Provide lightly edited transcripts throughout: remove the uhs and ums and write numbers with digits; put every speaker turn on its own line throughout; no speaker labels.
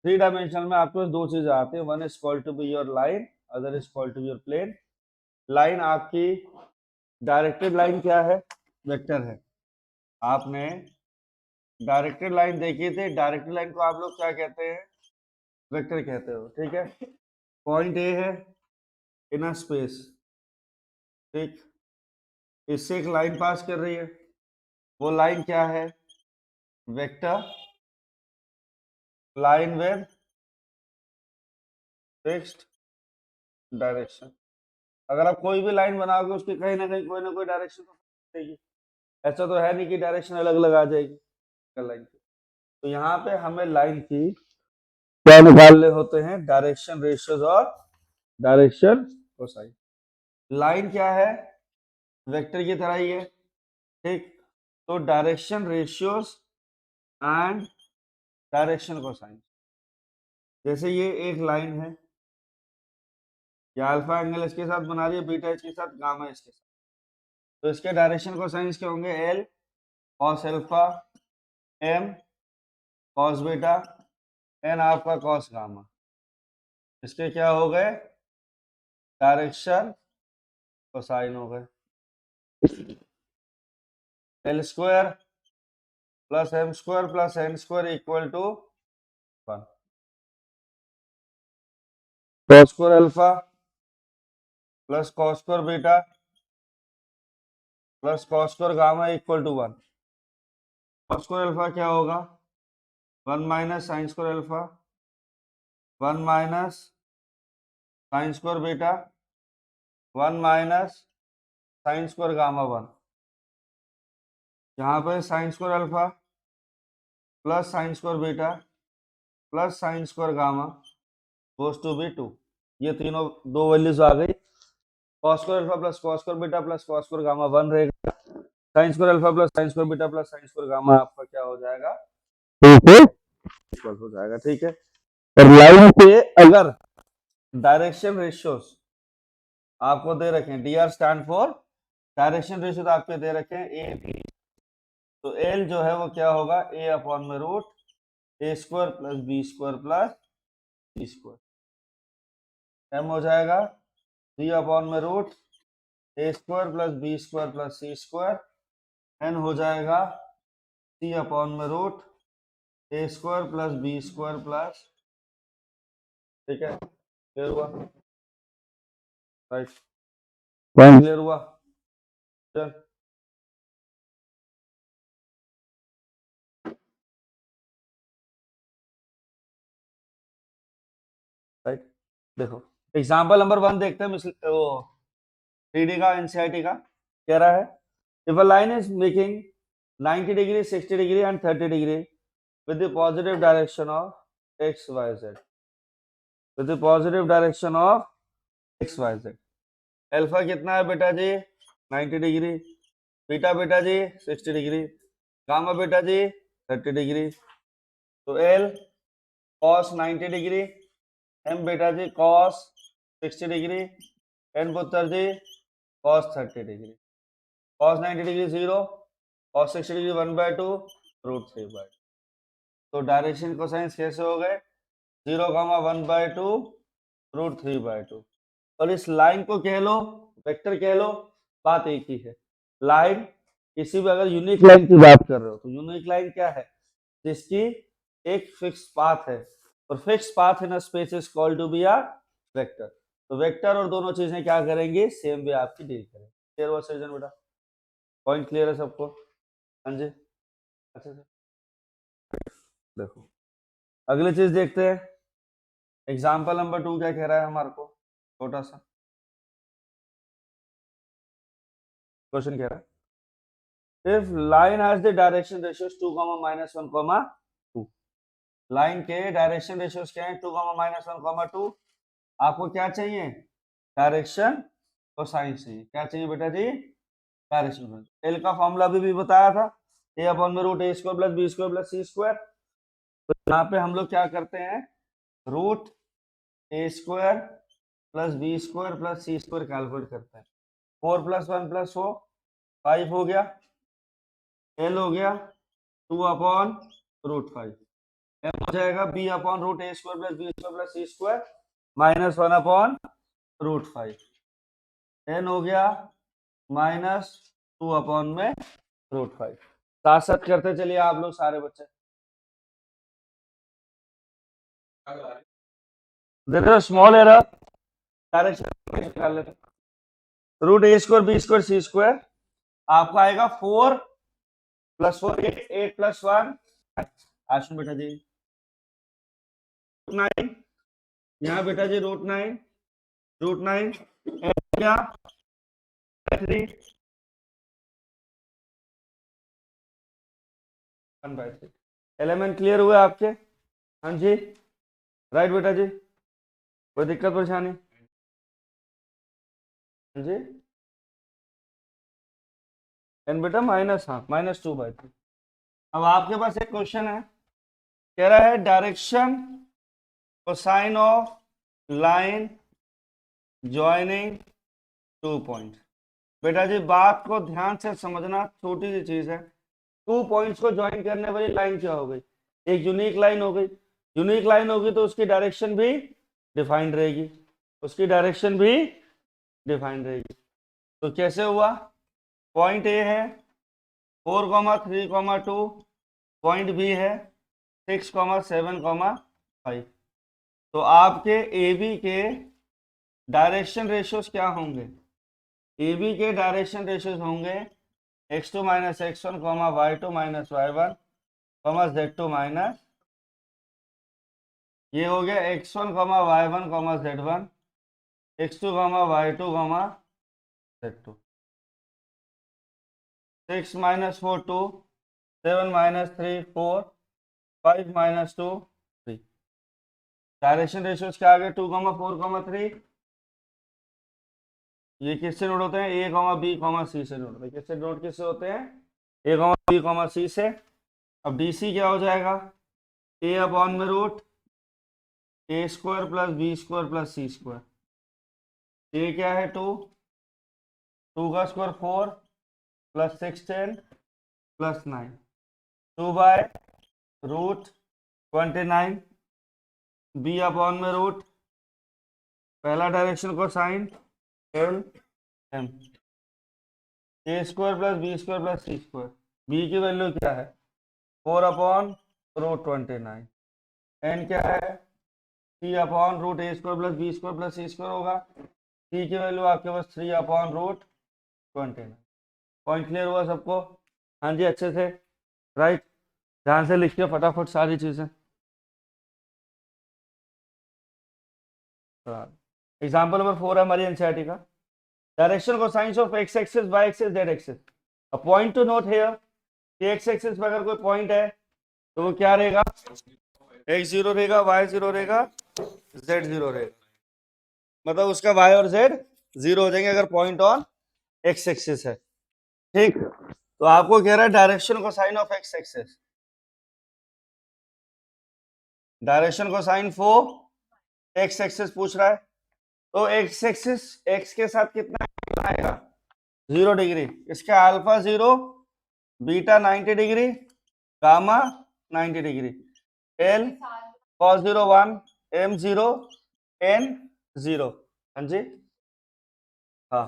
Three dimensional में आपके पास दो चीजें आती है, one is called to be your line, other is called to be your plane. Line आपकी डायरेक्टेड लाइन क्या है, वेक्टर है। आपने डायरेक्टेड लाइन देखी थी, डायरेक्टेड लाइन को आप लोग क्या कहते हैं, वेक्टर कहते हो, ठीक है। पॉइंट ए है इन अ स्पेस, ठीक, इससे एक लाइन पास कर रही है, वो लाइन क्या है, vector line with fixed direction. अगर आप कोई भी लाइन बनाओगे उसकी कहीं ना कोई डायरेक्शन तो रहेगी, ऐसा तो है नहीं कि डायरेक्शन अलग अलग आ जाएगी लाइन की। तो यहाँ पे हमें लाइन की क्या निकालने होते हैं, डायरेक्शन रेशियोज और डायरेक्शन कोसाइन। लाइन क्या है, वेक्टर की तरह ही है, ठीक। तो direction ratios and direction cosine, जैसे ये एक लाइन है, या अल्फा एंगल इसके साथ बना रही है, बीटा इसके साथ, गामा इसके साथ, तो इसके डायरेक्शन कोसाइंस क्या होंगे, L cos alpha, M cos beta, N आपका कॉस गामा। इसके क्या हो गए, डायरेक्शन कोसाइन हो गए। L square plus M square plus N square equal to 1, cos square alpha plus cos square beta plus cos square gamma equal to 1। Cos square alpha क्या होगा, 1 minus sine square alpha, 1 minus sine square beta, 1 minus sine square gamma 1। यहाँ पे sign square alpha plus sine square beta plus sine square gamma goes to be 2। ये तीनों दो values आ गई। Cos square alpha plus cos square beta plus cos square gamma 1 रहेगा, sine square alpha plus sine square beta plus sine square gamma आपका क्या हो जाएगा, 2 से इक्वल हो जाएगा, ठीक है। और लाइन पे अगर डायरेक्शन रेशियोज आपको दे रखे हैं, D R stand for direction ratio, तो आपके दे रखे हैं ए बी, तो एल जो है वो क्या होगा, ए अपॉन में root A square plus B square plus C square, M हो जाएगा 3 अपॉन में root A square plus B square plus C square, N हो जाएगा सी अपॉन में root A square plus B square plus, ठीक है, clear हुआ, right, point clear हुआ, चल राइट। देखो एग्जांपल नंबर 1 देखते हैं, वो 3D का एनसीईआरटी का कह रहा है, if a line is making 90 degree 60 degree and 30 degree with the positive direction of x y z, with the positive direction of x y z, alpha कितना है बेटा जी 90 डिग्री, बीटा बेटा जी 60 डिग्री, गामा बेटा जी 30 degree, तो L cos 90 degree, M बेटा जी cos 60 degree, N पुत्र जी cos 30 degree, cos 90 degree 0, cos 60 degree 1/2 √3/2। तो direction cosines कैसे हो गए, 0, 1/2 √3/2। और इस लाइन को कह लो वेक्टर कह लो, बात एक ही है। लाइन किसी भी अगर यूनिक लाइन की बात कर रहे हो तो यूनिक लाइन क्या है, जिसकी एक फिक्स पाथ है, और fix path in space is called to be a vector. तो वेक्टर और दोनों चीजें क्या करेंगी, सेम वे आपकी डील करेंगे। क्लियर हुआ सृजन बेटा, पॉइंट क्लियर है सबको, हाँ जी, अच्छा सर। देखो अगली चीज देखते हैं, एग्जाम्पल नंबर 2 क्या कह रहा है हमारे को, छोटा सा क्वेश्चन कह रहा है, if line has the direction ratios 2, -1, 2, line के डायरेक्शन रेशियोज क्या है, 2, -1, 2, आपको क्या चाहिए, डायरेक्शन कोसाइन चाहिए, क्या चाहिए बेटा जी, डायरेक्शन। एल का फॉर्मूला अभी भी बताया था, ए अपॉन में root A square plus B square plus C square. तो यहाँ पे हम लोग क्या करते हैं, root A square plus B square plus C square calculate करते हैं, 4 + 1 + 4 5 हो गया, एल हो गया 2 अपॉन √5, m हो जाएगा b upon root a square plus b square plus c square minus 1 upon root 5, n हो गया माइनस 2 अपॉन में रूट 5। साथ साथ करते चलिए आप लोग सारे बच्चे। There is small error, direction निकाल लेते, root a square b square c square आपका आएगा 4 प्लस 4 8 प्लस 1 आशुन बेटा जी 9, यहाँ बेटा जी रूट 9 क्या 3 1/3। एलिमेंट क्लियर हुए आपके? हाँ जी राइट बेटा जी, कोई दिक्कत परेशानी? हाँ जी एन बेटा माइनस, हाँ माइनस 2/3। अब आपके पास एक क्वेश्चन है, कह रहा है direction cosine of line joining 2 point. बेटा जी बात को ध्यान से समझना, छोटी सी चीज है। 2 पॉइंट्स को ज्वाइन करने वाली लाइन क्या हो गई? एक यूनिक लाइन हो गई। यूनिक लाइन होगी तो उसकी डायरेक्शन भी डिफाइंड रहेगी, उसकी डायरेक्शन भी डिफाइंड रहेगी। तो कैसे हुआ? पॉइंट ए है 4,3,2, पॉइंट बी है 6,7,5। तो आपके ए बी के डायरेक्शन रेशियोज क्या होंगे? ए बी के डायरेक्शन रेशियोज होंगे x2 minus x1, y2 minus y1, z2 minus, ये हो गया x1, y1, z1, x2, y2, z2। 6 minus 4 2, 7 minus 3 4, 5 minus 2 3। Direction ratios क्या आ गए? 2, 4, 3। ये किससे नोट होते हैं? ए बी सी से नोट होते हैं। किससे नोट किससे होते हैं? ए बी सी से। अब डी सी क्या हो जाएगा? ए अपॉन में root A square plus B square plus C square. A क्या है? 2, 2 का square 4 plus 6 10 plus 9, 2 by root 29। B upon में रूट पहला डायरेक्शन को sine L M, A square plus B square plus C square. B की value क्या है? 4 upon root 29। N क्या है? C upon root A square plus B square plus C square होगा। सी की वैल्यू आपके पास 3 अपॉन रूट 29। पॉइंट क्लियर हुआ सबको? हाँ जी अच्छे से राइट, ध्यान से लिखिए फटाफट सारी चीजें। एग्जाम्पल नंबर 4 है हमारी एनसीईआरटी का। Direction cosines of X axis Y axis Z axis. A point to note here कि एक्स एक्सिस पर अगर कोई पॉइंट है तो वो क्या रहेगा? एक्स 0 रहेगा, वाई 0 रहेगा, जेड 0 रहेगा। मतलब उसका वाई और जेड 0 हो जाएंगे अगर पॉइंट ऑन एक्स एक्सिस है। ठीक, तो आपको कह रहा है direction cosine of X axis, direction cosine for x axis पूछ रहा है। तो एक्स एक्सिस एक्स के साथ कितना आएगा? 0 डिग्री। इसका alpha 0, beta 90 degree, gamma 90 degree. L cos 0 1, m 0, n 0। हाँ जी हाँ,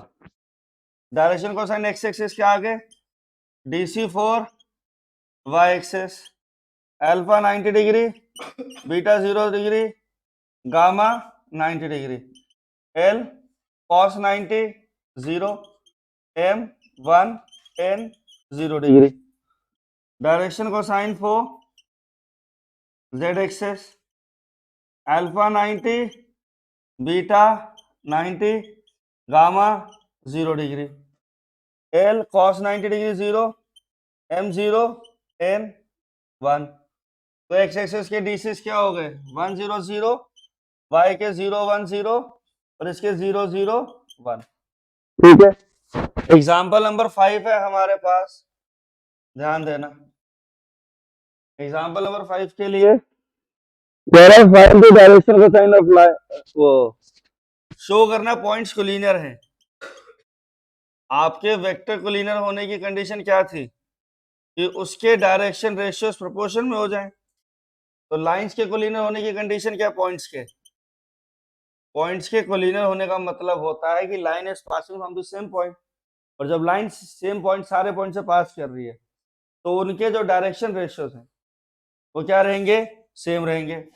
डायरेक्शन कोसाइन एक्स एक्सिस के आगे DC 4 y axis, alpha 90 degree, beta 0 degree, gamma 90 degree. L cos 90 0, m 1, n 0 degree. Direction cosine for z axis alpha 90, beta 90, gamma 0 degree. L cos 90 degree 0, m 0, n 1। तो x axis के डीसीस क्या हो गए? 1 0 0, y के 0 1 0 और इसके 0 0 1। ठीक है, एग्जाम्पल नंबर 5 है हमारे पास, ध्यान देना। एग्जाम्पल नंबर 5 के लिए find the direction cosine of line, वो शो करना पॉइंट्स कोलिनियर हैं। आपके वेक्टर कोलिनियर होने की कंडीशन क्या थी? कि उसके डायरेक्शन रेशियोस प्रोपोर्शन में हो जाएं। तो लाइंस के कोलिनियर होने की कंडीशन क्या है? पॉइंट्स के कोलिनियर होने का मतलब होता है कि line is passing from the same point, और जब लाइन सेम पॉइंट सारे पॉइंट से पास कर रही है तो उनके जो डायरेक्शन रेशियोज हैं वो क्या रहेंगे? सेम रहेंगे।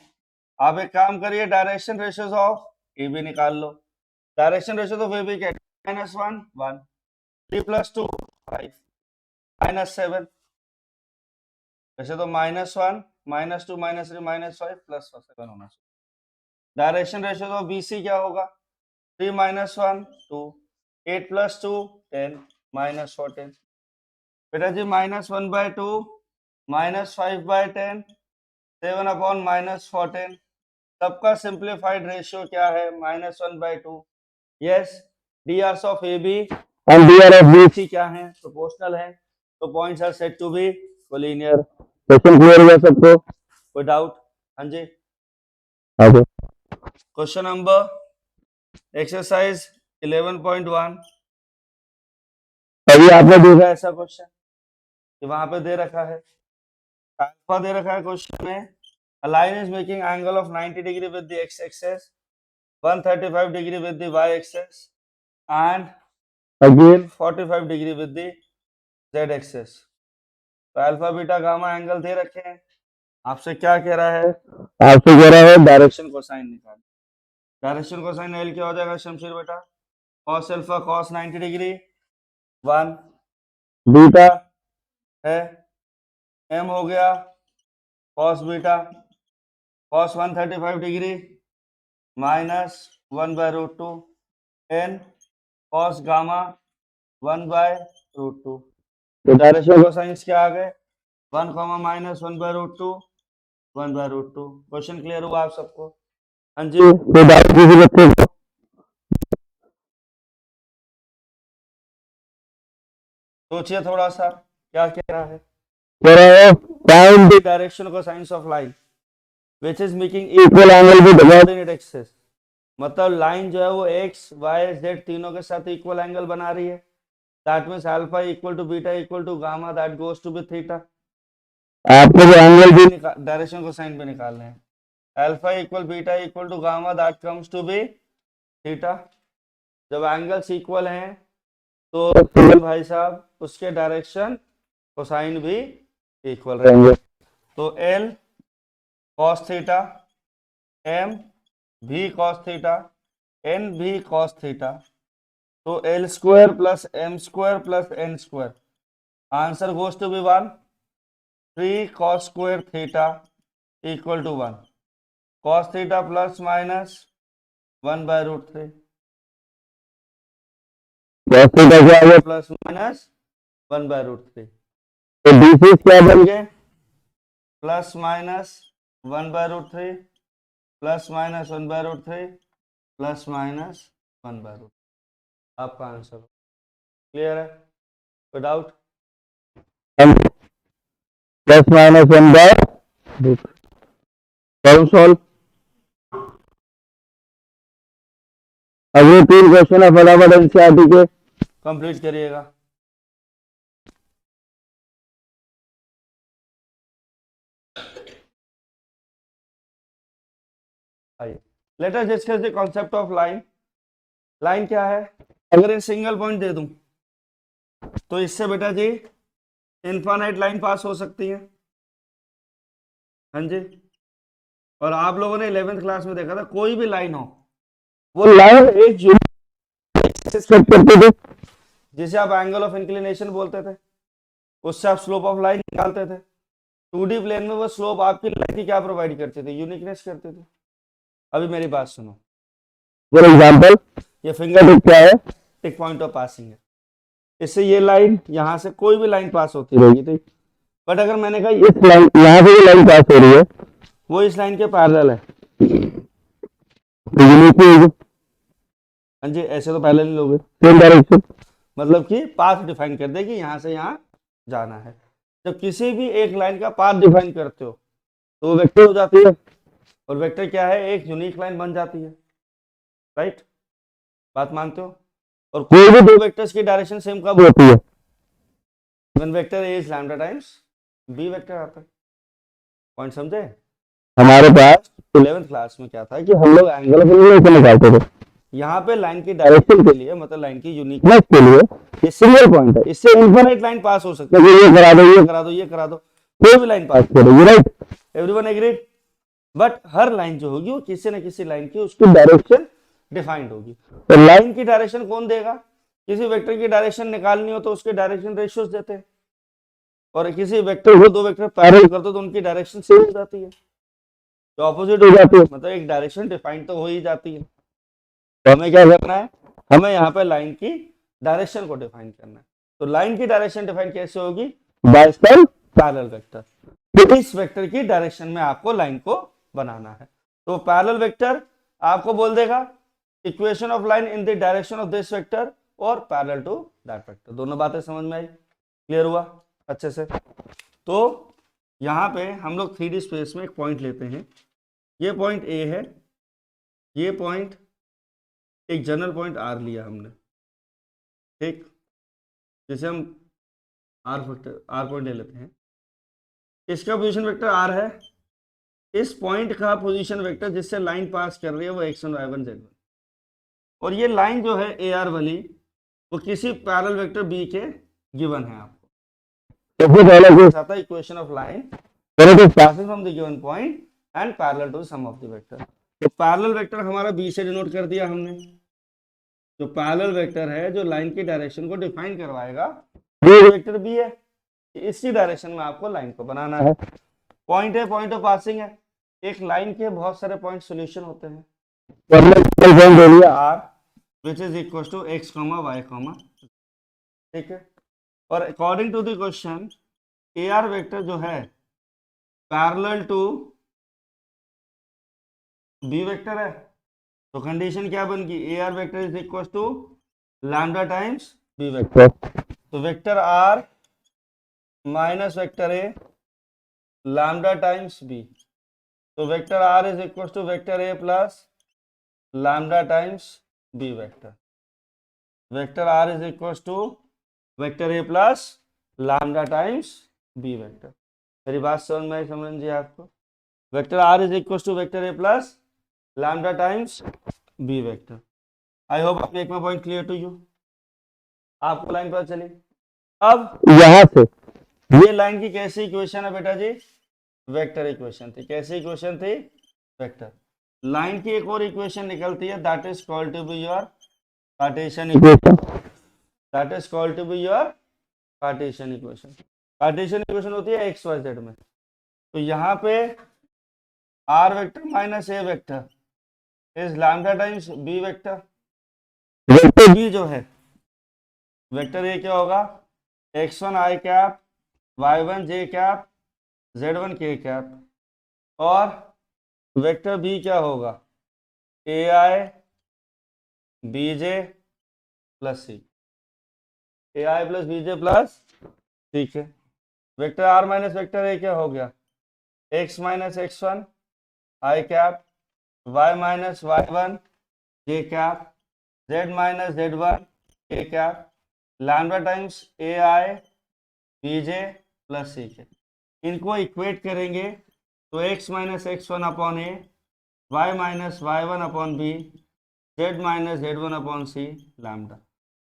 आप एक काम करिए, direction ratios of A B निकाल लो। Direction ratios of A B क्या? -1 1, 3 + 2 5, -7। वैसे तो -1 -2 -3 -5 +7 होना चाहिए। Direction ratios of B C क्या होगा? 3 - 1 2, 8 + 2 10 -14। बेटा जी -1/2 -5/10 7/-14। सबका सिंप्लीफाइड रेशियो क्या है? -1/2। Yes, DRs of AB and DR of BC क्या है? प्रोपोर्शनल है, तो points are said to be collinear. Question clear हुआ सबको? कोई डाउट? हाँ जी, आगे क्वेश्चन नंबर एक्सरसाइज 11.1। अभी आपने देखा ऐसा क्वेश्चन कि वहां पे दे रखा है, अल्फा दे रखा है क्वेश्चन में, a line is making angle of 90 degree with the x-axis, 135 degree with the y-axis and again 45 degree with the z-axis। तो अल्फा बीटा गामा एंगल दे रखे हैं, आपसे क्या कह रहा है? आपसे कह रहा है डायरेक्शन कोसाइन निकाल। डायरेक्शन कोसाइन एल क्या हो जाएगा शमशीर बेटा? cos alpha cos 90 degree 1, beta है m हो गया cos beta cos 135 degree -1/√2 n cos gamma 1/√2। तो डायरेक्शन कोसाइन क्या आ गए? 1, -1/√2 1/√2। क्वेश्चन क्लियर हुआ आप सबको? हाँ जी, कोई डाउट किसी बच्चे को? सोचिए थोड़ा सा, क्या कह रहा है? कह रहा है find the direction cosine of line which is making equal angle with coordinate axis. मतलब लाइन जो है वो x, y, z तीनों के साथ इक्वल एंगल बना रही है। That means alpha equal to beta equal to gamma that goes to be theta. आपको जो एंगल भी डायरेक्शन कोसाइन पे निकालना है, alpha equal beta equal to gamma that comes to be theta. जब एंगल्स इक्वल हैं तो भाई साहब उसके डायरेक्शन कोसाइन भी इक्वल रहेंगे। तो L cos थीटा, M भी cos थीटा, N भी cos थीटा, तो L² + M² + N²। Answer goes to be 1। 3 cos² theta equal to 1, cos theta ± 1/√3। cos theta क्या आ गया? ±1/√3। तो DC क्या बन गए? ±1/√3 ±1/√3 ±1/√3। आपका आंसर क्लियर है? कोई डाउट? ±1/√3 सॉल्व। अगले 3 क्वेश्चन है, फटाफट एनसीईआरटी के कंप्लीट करिएगा। आइए, let us discuss the concept of line. Line क्या है? अगर ये सिंगल पॉइंट दे दूं तो इससे बेटा जी इनफाइनाइट लाइन पास हो सकती है। हाँ जी, और आप लोगों ने 11th क्लास में देखा था, कोई भी लाइन हो वो लाइन एक करते थे जिसे आप एंगल ऑफ इंक्लिनेशन बोलते थे, उससे आप स्लोप ऑफ लाइन निकालते थे। 2D प्लेन में वो स्लोप आपकी लाइन की क्या प्रोवाइड करते थे? यूनिकनेस करते थे। अभी मेरी बात सुनो, फॉर एग्जांपल ये फिंगर टिप क्या है? एक पॉइंट ऑफ पासिंग है, इससे ये लाइन यहां से कोई भी लाइन पास होती रहेगी, ठीक। बट अगर मैंने कहा इस लाइन यहां से जो लाइन पास हो रही है वो इस लाइन के पैरेलल है, तो यूनिक होगी। हाँ जी, ऐसे तो पैरेलल ही लोगे, सेम डायरेक्शन, मतलब कि पाथ डिफाइन कर देगी यहां से यहां जाना है। जब किसी भी एक लाइन का पाथ डिफाइन करते हो तो वो वेक्टर हो जाती है, और वेक्टर क्या है? एक यूनिक लाइन बन जाती है, राइट? बात मानते हो? और कोई भी दो वेक्टर्स की डायरेक्शन सेम कब होती है? When vector A is lambda times B vector आता है। पॉइंट समझे? हमारे पास 11th क्लास में क्या था कि हम लोग एंगल ऑफ इल्यूमिनेशन निकालते थे। यहाँ पे लाइन की डायरेक्शन के लिए मतलब लाइन की यूनिकनेस के लिए ये सिंगल पॉइंट है, इससे इनफिनिट लाइन पास हो सकती है। ये करा दो, ये करा दो, ये करा दो, कोई भी लाइन पास करेगी, right? Everyone agreed? But her line जो होगी वो किसी न किसी लाइन की उसकी डायरेक्शन डिफाइंड होगी। तो लाइन की डायरेक्शन कौन देगा? किसी वेक्टर की डायरेक्शन निकालनी हो तो उसके डायरेक्शन रेशियोज देते हैं, और किसी वेक्टर को दो वेक्टर पैरेलल कर दो तो उनकी डायरेक्शन सेम हो जाती है, तो ऑपोजिट हो जाती है, मतलब एक डायरेक्शन डिफाइंड तो हो ही जाती है। तो हमें क्या करना है? हमें यहाँ पे लाइन की डायरेक्शन को डिफाइन करना है। तो लाइन की डायरेक्शन डिफाइन कैसे होगी? By parallel vector. तो इस वेक्टर की डायरेक्शन में आपको लाइन को बनाना है। तो पैरेलल वेक्टर आपको बोल देगा equation of line in the direction of this vector और पैरेलल टू दैट वेक्टर। दोनों बातें समझ में आई? क्लियर हुआ अच्छे से? तो यहाँ पे हम लोग 3D स्पेस में एक पॉइंट लेते हैं, ये पॉइंट ए है, ये पॉइंट एक जनरल पॉइंट आर लिया हमने, ठीक, जिसे हम आर पॉइंट ले लेते हैं। इसका पोजीशन वेक्टर आर है, इस पॉइंट का पोजीशन वेक्टर जिससे लाइन पास कर रही है वो x1 y1 z1, और ये लाइन जो है ए आर वाली वो किसी पैरेलल वेक्टर बी के गिवन है आपको। सबसे पहले केस आता है equation of line passing from the given point and parallel to some of the vector. तो पैरेलल वेक्टर हमारा बी से डिनोट कर दिया हमने। जो पैरेलल वेक्टर है जो लाइन की डायरेक्शन को डिफाइन करवाएगा वो वेक्टर बी है, इसी डायरेक्शन में आपको लाइन को बनाना है। पॉइंट है, पॉइंट ऑफ पासिंग है, एक लाइन के बहुत सारे पॉइंट सॉल्यूशन होते हैं, तो हमने पॉइंट ले लिया r which is equals to x, y, ठीक है। और according to the question A R vector जो है पैरेलल टू बी वेक्टर है, तो कंडीशन क्या बन गई? A R vector is equal to lambda times B vector. तो vector R minus vector A lambda times B, तो vector R is equal to vector A plus lambda times B vector. Vector R is equal to vector A plus lambda times B vector. मेरी बात समझ में आई? समझिए आपको, vector R is equal to vector A plus lambda times B vector. I hope आप एक point clear to you, आपको लाइन पता चली। अब यहां से ये लाइन की कैसी इक्वेशन है बेटा जी? वेक्टर इक्वेशन थी। कैसी इक्वेशन थी? वेक्टर। लाइन की एक और इक्वेशन निकलती है, that is called to be your Cartesian equation. That is called to be your Cartesian equation. Cartesian equation होती है एक्स वाई जेड में। तो यहाँ पे R vector minus A vector is lambda times B vector. Vector B जो है, vector A क्या होगा? x1 i cap, y1 j cap, z1 k cap, और वेक्टर बी क्या होगा? ai bj plus C, ai plus bj plus, ठीक है। Vector r minus vector A क्या हो गया? x minus x1 i cap, y minus y1 j cap, z minus z1 k cap, lambda times A I B J plus C K. इनको equate करेंगे तो x minus x1 upon A, y minus y1 upon B, z minus z1 upon C lambda.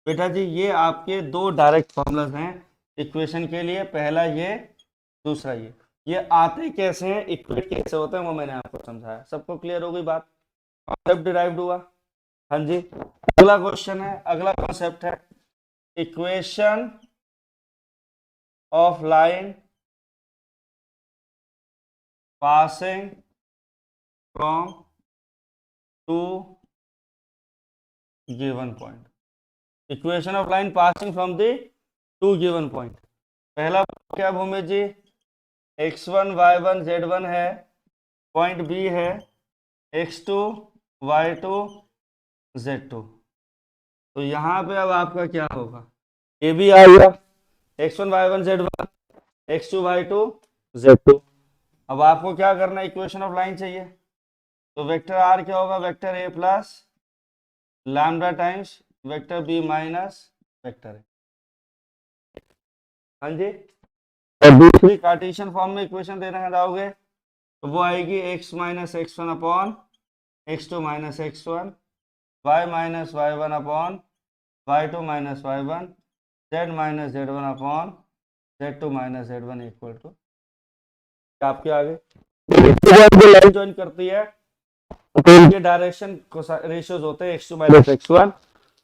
बेटा जी ये आपके दो direct formulas हैं equation के लिए, पहला ये, दूसरा ये आते कैसे हैं, इक्वेट कैसे होते हैं वो मैंने आपको समझाया। सबको क्लियर हो गई बात? कॉन्सेप्ट डिराइव्ड हुआ? हाँ जी। अगला क्वेश्चन है, अगला कॉन्सेप्ट है equation of line passing from two given point. Equation of line passing from the two given point. पहला क्या भूमि जी? x1 y1 z1 है, पॉइंट बी है x2 y2 z2। तो यहाँ पे अब आपका क्या होगा? ए बी आ गया, x1 y1 z1, x2 y2 z2। अब आपको क्या करना है? इक्वेशन ऑफ लाइन चाहिए, तो वेक्टर आर क्या होगा? Vector A plus lambda times vector B minus vector A. हाँ जी। और दूसरी कार्टेशियन फॉर्म में इक्वेशन देना चाहोगे तो वो आएगी x minus X one upon X two minus X one, Y minus Y one upon Y two minus Y one, Z minus Z one upon Z two minus Z one equal to आपके आगे line join करती है तो इनके direction ratios होते हैं x2 minus X one,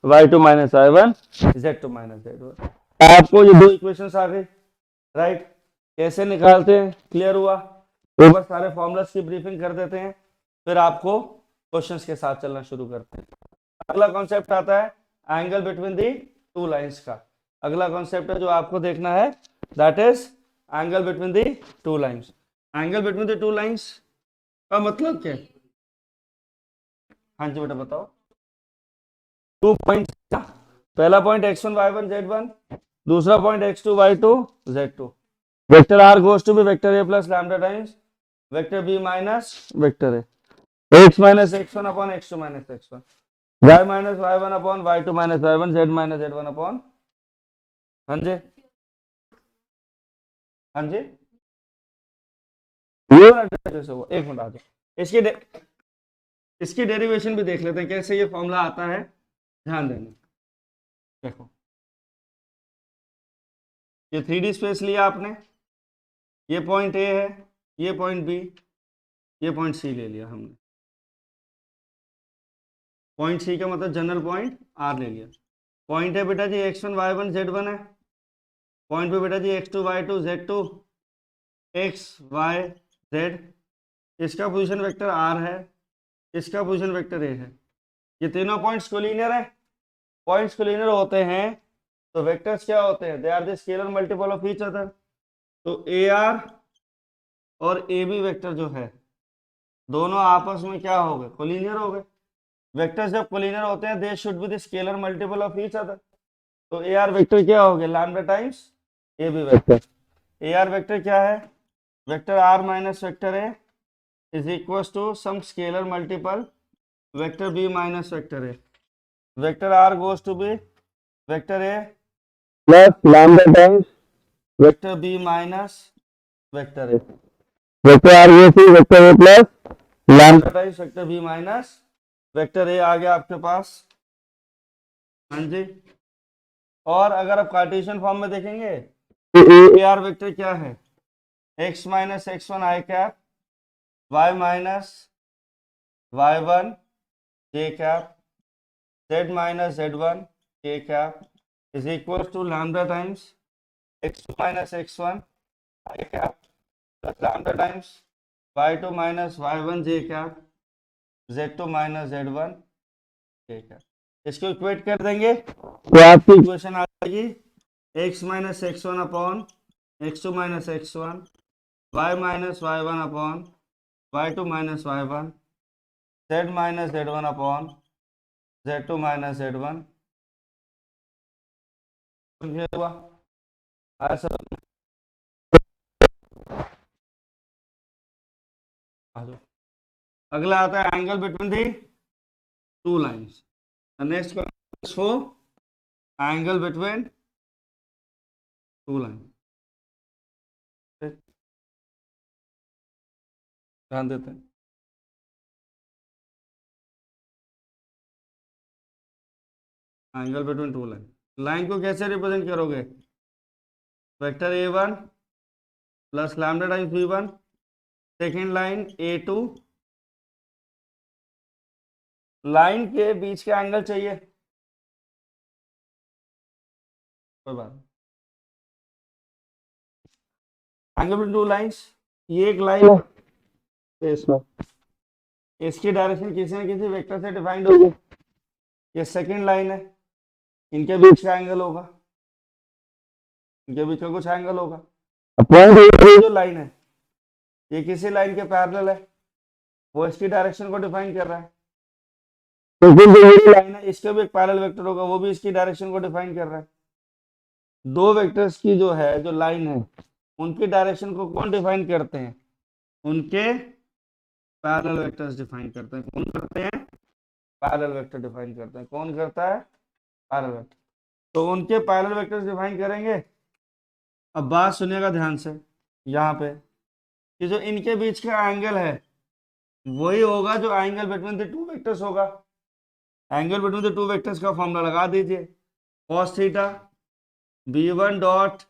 y2 minus Y one, z2 minus Z one. आपको ये दो इक्वेशंस आ गई, राइट। कैसे निकालते हैं क्लियर हुआ। एक बार सारे फॉर्मूलास की ब्रीफिंग कर देते हैं, फिर आपको क्वेश्चंस के साथ चलना शुरू करते हैं। अगला कॉन्सेप्ट आता है angle between the two lines का। अगला कॉन्सेप्ट है जो आपको देखना है, that is angle between the two lines. Angle between the two lines का मतलब क्या है? हाँ जी बेटा बताओ। 2 पॉइंट, पहला पॉइंट x1 y1 z1, दूसरा point x2 y2 z2। Vector r goes to be vector a plus lambda times vector b minus vector a। x minus x1 upon x2 minus x1, y minus y1 upon y2 minus y1, z minus z1 upon, हाँ जी हाँ जी, ये वाला जैसे हुआ। एक minute आ जाओ, इसकी डेरिवेशन भी देख लेते हैं कैसे ये फॉर्मूला आता है, ध्यान देना। देखो ये 3D स्पेस लिया आपने, ये पॉइंट ए है, ये पॉइंट बी, ये पॉइंट सी ले लिया हमने। पॉइंट सी का मतलब जनरल पॉइंट आर ले लिया। पॉइंट है बेटा जी x1 y1 z1 है, पॉइंट पे बेटा जी x2 y2 z2 x y z। इसका पोजीशन वेक्टर r है, इसका पोजीशन वेक्टर a है। ये तीनों पॉइंट्स कोलिनियर है। पॉइंट्स कोलिनियर होते हैं तो वेक्टर्स क्या होते हैं? They are the scalar multiple of each other. तो ए आर और ए बी वेक्टर जो है दोनों आपस में क्या हो गए? कोलिनियर हो गए। वेक्टर्स जब कोलिनियर होते हैं they should be the scalar multiple of each other. तो ए आर वेक्टर क्या हो गया? Lambda times A B vector. A R vector क्या है? Vector R minus vector A is equal to some scalar multiple vector B minus vector A. Vector R goes to be vector A plus lambda times vector B minus vector A. Vector R goes to vector A plus lambda times vector B minus vector A आ गया आपके पास, हाँ जी। और अगर आप Cartesian form में देखेंगे तो ए आर वेक्टर क्या है? x minus X one I cap, y minus Y one J cap, z minus Z one K cap is equal to lambda times x2 minus X one I cap plus lambda times y2 minus Y one J cap z2 minus Z one K cap. इसको equate कर देंगे तो आपकी equation आ जाएगी x minus X one upon x2 minus X one, y minus Y one upon y2 minus Y one, z minus Z one upon z2 minus Z one. हुआ अगला आता है angle between the two lines. Next for angle between two line, ध्यान देते हैं। Angle between two line, line को कैसे represent करोगे? Vector A one plus lambda times B one, second line A two, line के बीच का एंगल चाहिए, कोई बात नहीं। एंगल बिटवीन टू लाइंस, ये एक लाइन है, इसमें इसकी डायरेक्शन किसी न किसी वेक्टर से डिफाइंड होगी। ये सेकंड लाइन है, इनके बीच का एंगल होगा, इनके बीच का कुछ एंगल होगा। पॉइंट जो लाइन है ये किसी लाइन के पैरेलल है, वो इसकी डायरेक्शन को डिफाइन कर रहा है। तो फिर जो ये लाइन है इसका भी एक पैरेलल वेक्टर होगा, वो भी इसकी डायरेक्शन को डिफाइन कर रहा है। दो वेक्टर्स की जो है जो लाइन है उनकी डायरेक्शन को कौन डिफाइन करते हैं? उनके पैरेलल वेक्टर्स डिफाइन करते हैं। कौन करते हैं? पैरेलल वेक्टर डिफाइन करते हैं। कौन करता है? Parallel vector. तो उनके पैरेलल वेक्टर्स डिफाइन करेंगे। अब बात सुनिएगा ध्यान से, यहाँ पे कि जो इनके बीच का एंगल है वही होगा जो angle between the two vectors होगा। Angle between the two vectors का फॉर्मूला लगा दीजिए, cos theta b1 dot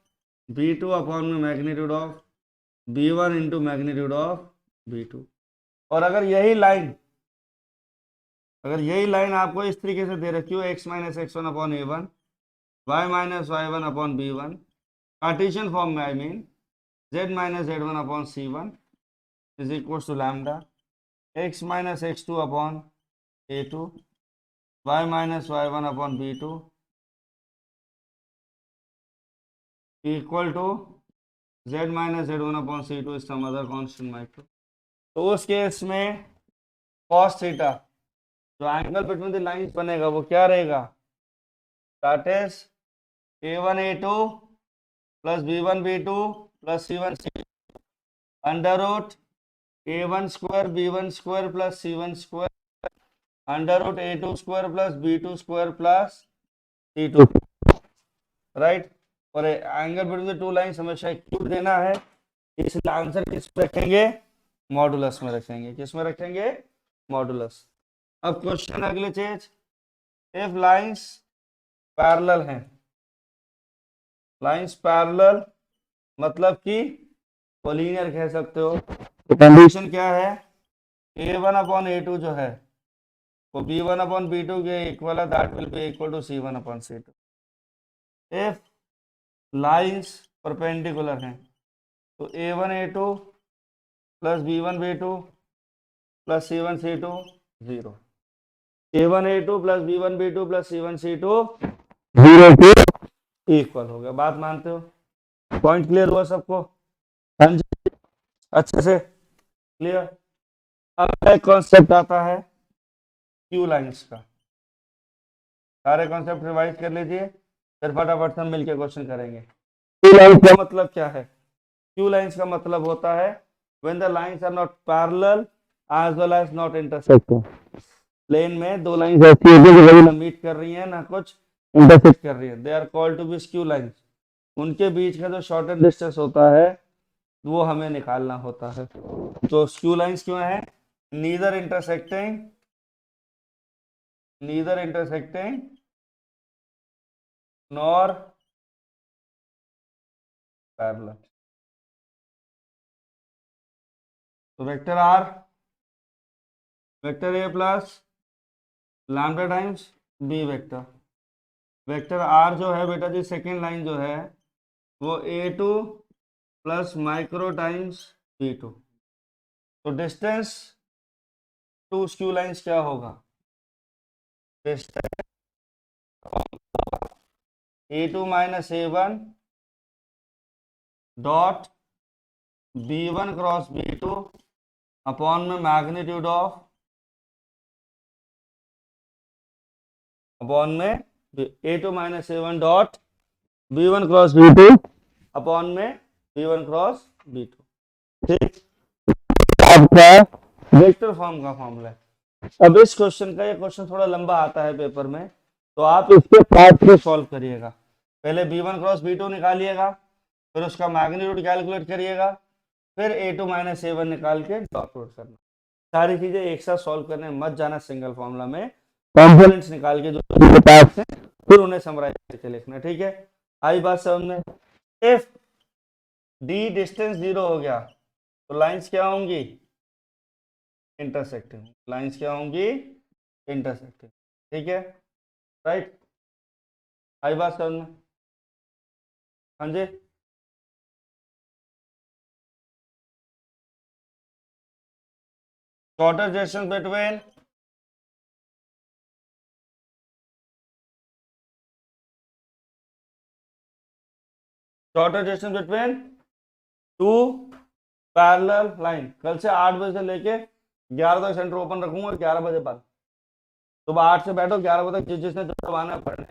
b2 upon में magnitude of b1 into magnitude of b2। और अगर यही लाइन आपको इस तरीके से दे रखी हो x minus X one upon A one, Y minus Y one upon B one, Cartesian form में I mean z minus Z one upon C one is equal to lambda x minus X two upon A two, Y minus Y one upon B two equal to z minus Z one upon C two is some other constant micro. तो उस case में cos theta जो angle between the lines बनेगा वो क्या रहेगा, that is a1 a2 plus b1 b2 plus c1 c2 under root a1 square b1 square plus c1 square under root a2 square plus b2 square plus c2, right. और angle between the two lines हमेशा equal देना है, इसलिए answer किस पे रखेंगे, modulus में रखेंगे। किस में रखेंगे, मॉडुलस। अब क्वेश्चन अगले चीज, इफ लाइंस पैरेलल हैं, लाइंस पैरेलल मतलब कि कोलिनियर कह सकते हो, तो कंडीशन क्या है, a1 अपॉन a2 जो है वो b1 अपॉन b2 के इक्वल है, that will be equal to c1 upon c2। If lines perpendicular हैं तो a1 a2 plus b1 b2 plus c1 c2 0, a1 a2 plus b1 b2 plus c1 c2 0 के equal हो गया। बात मानते हो, पॉइंट क्लियर हुआ सबको, हाँ जी, अच्छे से क्लियर। अब एक कॉन्सेप्ट आता है क्यू लाइंस का, सारे कॉन्सेप्ट रिवाइज कर लीजिए, फिर फटाफट से मिलकर क्वेश्चन करेंगे। क्यू लाइंस का मतलब क्या है, क्यू लाइंस का मतलब होता है when the lines are not parallel as well as not intersecting. Plane में दो लाइंस ऐसी है जो कभी ना मीट कर रही है ना कुछ इंटरसेक्ट कर रही है, they are called to be skew lines. उनके बीच का जो शॉर्टेस्ट डिस्टेंस होता है वो हमें निकालना होता है। तो स्क्यू लाइंस क्यों है, नीदर इंटरसेक्टिंग नॉर पैरेलल। तो vector R, vector A plus lambda times B vector, vector R जो है बेटा जी सेकेंड लाइन जो है वो a2 plus micro times b2। तो डिस्टेंस टू स्क्यू लाइंस क्या होगा, distance a2 minus a1 dot b1 cross b2 upon में मैग्नीट्यूड ऑफ अपॉन में a2 minus a1 dot b1 cross b2 upon में b1 cross b2। ठीक, आपका vector form का formula है। अब इस क्वेश्चन का, ये क्वेश्चन थोड़ा लंबा आता है पेपर में, तो आप इसके पार्ट पे सॉल्व करिएगा। पहले b1 क्रॉस b2 निकालिएगा, फिर उसका मैग्नीट्यूड कैलकुलेट करिएगा, फिर a2 माइनस a1 निकाल के डॉट प्रोडक्ट करना। सारी चीजें एक साथ सॉल्व करने मत जाना, सिंगल फॉर्मूला में कंपोनेंट्स निकाल के जो पार्ट्स हैं फिर उन्हें समराइज करके लिखना। ठीक है, आई बात समझ में। इफ डी डिस्टेंस 0 हो गया तो लाइंस क्या होंगी, इंटरसेक्टिंग। लाइंस क्या होंगी, इंटरसेक्टिंग। ठीक है, राइट, आई बात समझ में, हाँ जी। Shortest distance between two parallel line. कल से 8 बजे से लेके 11 तक सेंटर ओपन रखूंगा, 11 बजे बाद सुबह 8 से बैठो, 11 बजे तक जिसने जो आना है पढ़ने,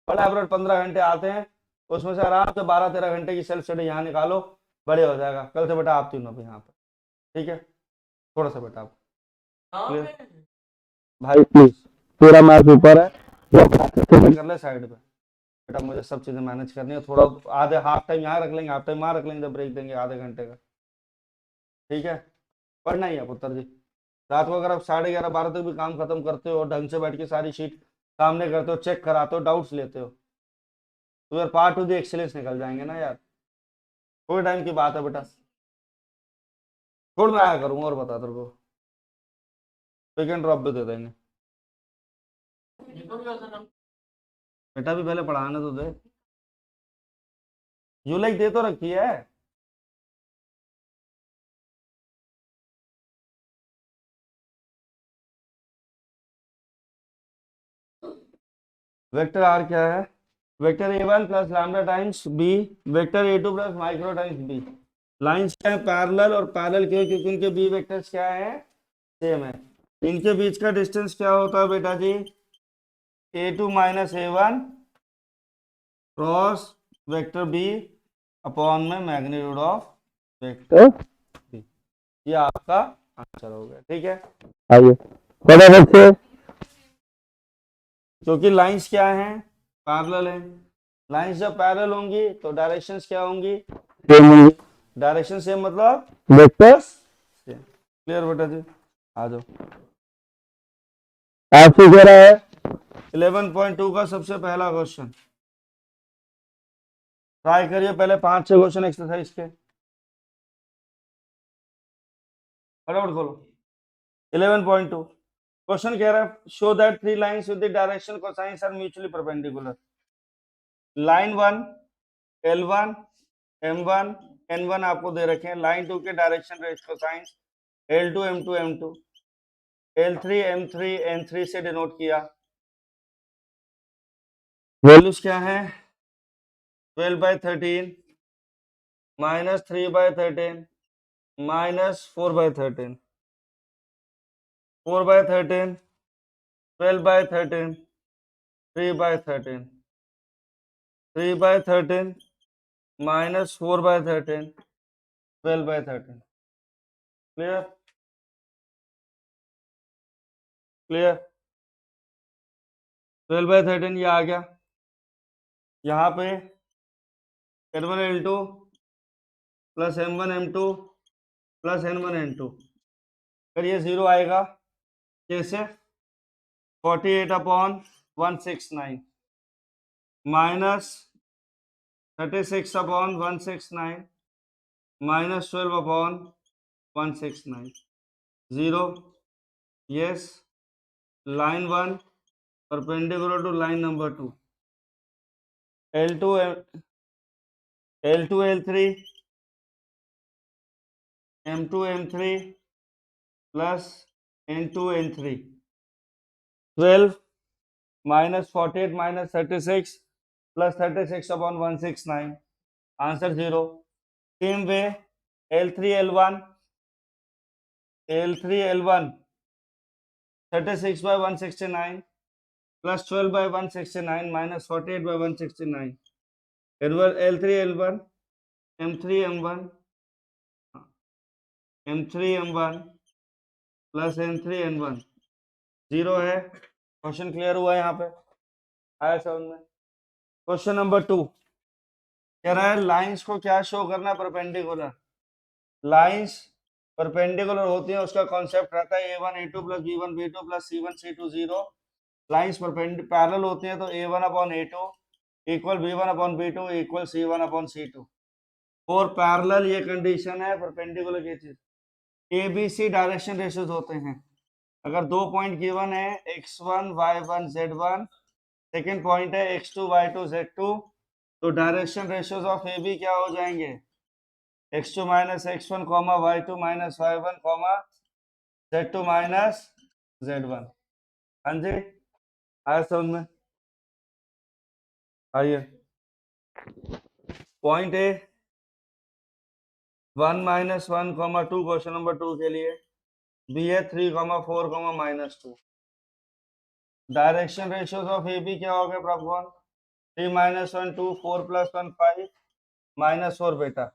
बड़े एवरेज 15 घंटे आते हैं, उसमें से आराम से 12-13 घंटे की सेल्फ स्टडी यहाँ निकालो, बड़े हो जाएगा। कल से बेटा आप तीनों भी यहाँ पर, ठीक है, थोड़ा सा बेटा आप भाई प्लीज, पूरा मैच ऊपर है, कर ले साइड पे बेटा, मुझे सब चीजें मैनेज करनी है। थोड़ा आधे हाफ टाइम यहाँ रख लेंगे, हाफ टाइम वहाँ रख लेंगे, जब ब्रेक देंगे आधे घंटे का। ठीक है, पढ़ना ही है पुत्र जी। रात को अगर आप 11:30 12 तक भी काम खत्म करते हो और ढंग से बैठ के सारी शीट सामने करते हो, चेक कराते हो, डाउट्स लेते हो, तो यार पार्ट टू द एक्सेलेंस निकल जाएंगे ना यार। थोड़े टाइम की बात है बेटा, छोड़ मैं आया करूंगा और बता तेरे को, पिक एंड ड्रॉप भी दे देंगे। बेटा भी पहले पढ़ाने तो दे, यूलाइक दे तो रखी है। वेक्टर आर क्या है? Vector A1 plus lambda times B, vector A2 plus micro times B. Lines क्या है? पैरेलल, और पैरेलल क्यों? क्योंकि उनके बी वेक्टर्स क्या है? सेम है। इनके बीच का डिस्टेंस क्या होता है बेटा जी? A2 minus A1 cross vector B upon में मैग्नीट्यूड ऑफ वेक्टर बी। ये आपका आंसर हो गया, ठीक है।
आइए फटाफट से।
क्योंकि लाइंस क्या हैं? पैरेलल हैं। लाइंस जब पैरेलल होंगी तो डायरेक्शंस क्या होंगी? डायरेक्शन सेम मतलब
वेक्टर्स
सेम। क्लियर बेटा जी? आ जाओ।
आपसे कह रहा है
11.2 का सबसे पहला क्वेश्चन ट्राई करिए, पहले 5-6 क्वेश्चन एक्सरसाइज के फटाफट खोलो। 11.2 क्वेश्चन कह रहा है show that three lines with the direction cosines are mutually perpendicular. Line 1 L1 M1 N1 आपको दे रखे हैं, लाइन 2 के direction race cosines L2 M2 M2, L3 M3 N3 से डिनोट किया। वैल्यूज क्या है? 12/13 minus 3/13 minus 4/13, 4/13, 12/13, 3/13, 3/13 minus 4/13, 12/13। Clear? Clear? 12/13 ये आ गया। यहाँ पे N1 N2 plus M1 M2 plus N1 N2, फिर ये 0 आएगा कैसे? 48/169 minus 36/169 minus 12/169, 0। Yes, line 1 perpendicular to line number 2, L2 L2 L3 M2 M3 plus N2 N3, 12 minus 48 minus 36 plus 36/169, answer 0। Same way L3 L1 36/169 plus 12/169 minus 48/169, L3 L1 M3 M1 M3 M1 plus N3 N1, 0 है। Question clear हुआ यहाँ पे? आया समझ में? Question number 2 कह रहा है लाइंस को क्या शो करना है? परपेंडिकुलर। लाइंस परपेंडिकुलर होती है, उसका कॉन्सेप्ट रहता है A1 A2 plus B1 B2 plus C1 C2 0। Lines parallel होती हैं तो A1/A2 equal B1/B2 equal C1/C2। और पैरेलल ये कंडीशन है परपेंडिकुलर की चीज, ABC डायरेक्शन रेशियोज होते हैं। अगर 2 पॉइंट गिवन है x1 y1 z1, second point है x2 y2 z2, तो डायरेक्शन रेशियोज ऑफ AB क्या हो जाएंगे? x2 minus x1 comma y2 minus y1 comma z2 minus z1। हाँ जी, आया समझ में? आइए point A 1 minus 1 comma 2 question number 2 के लिए, बी है 3,4, -2। Direction ratios of A B क्या हो गया प्रॉब्लम? 3 माइनस 1 2 4 प्लस 1 5 -4 बेटा।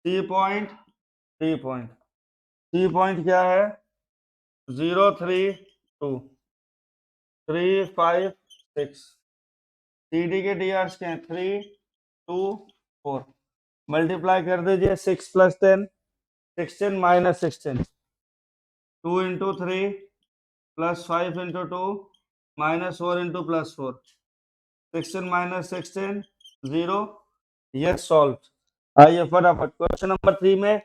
C point, C point, C point क्या है? 0 3 2 3 5 6। सी डी के डी आर्स क्या है? 3 2 4। मल्टीप्लाई कर दीजिए 6 + 10 16 minus 16, 2 into 3 plus 5 into 2 minus 4 into plus 4, 16 minus 16 0. Yes solve. आइए फटाफट क्वेश्चन नंबर 3 में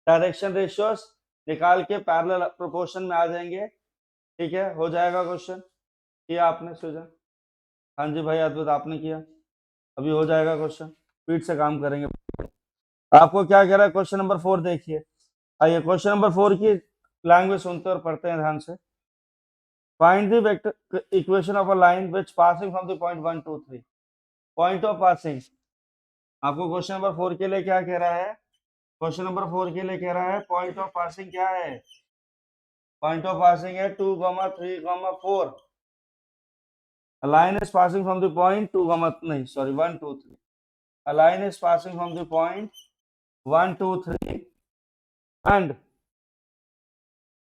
डायरेक्शन रेशियोस निकाल के पैरेलल प्रोपोर्शन में आ जाएंगे। ठीक है, हो जाएगा क्वेश्चन। किया आपने सृजन? हाँ जी भाई अद्भुत, आपने किया। अभी हो जाएगा क्वेश्चन, स्पीड से काम करेंगे। आपको क्या कह रहा है क्वेश्चन नंबर 4 देखिए। आइए क्वेश्चन नंबर 4 की लैंग्वेज सुनते और पढ़ते हैं ध्यान से। Find the vector equation of a line which passing from the point 1 2 3। Point of passing आपको क्वेश्चन नंबर 4 के लिए क्या कह रहा है? क्वेश्चन नंबर 4 के लिए कह रहा है पॉइंट ऑफ पासिंग क्या है? पॉइंट ऑफ पासिंग है 2, 3, 4। A line is passing from the point 2, नहीं sorry 1 2 3. A line is passing from the point 1 2 3 and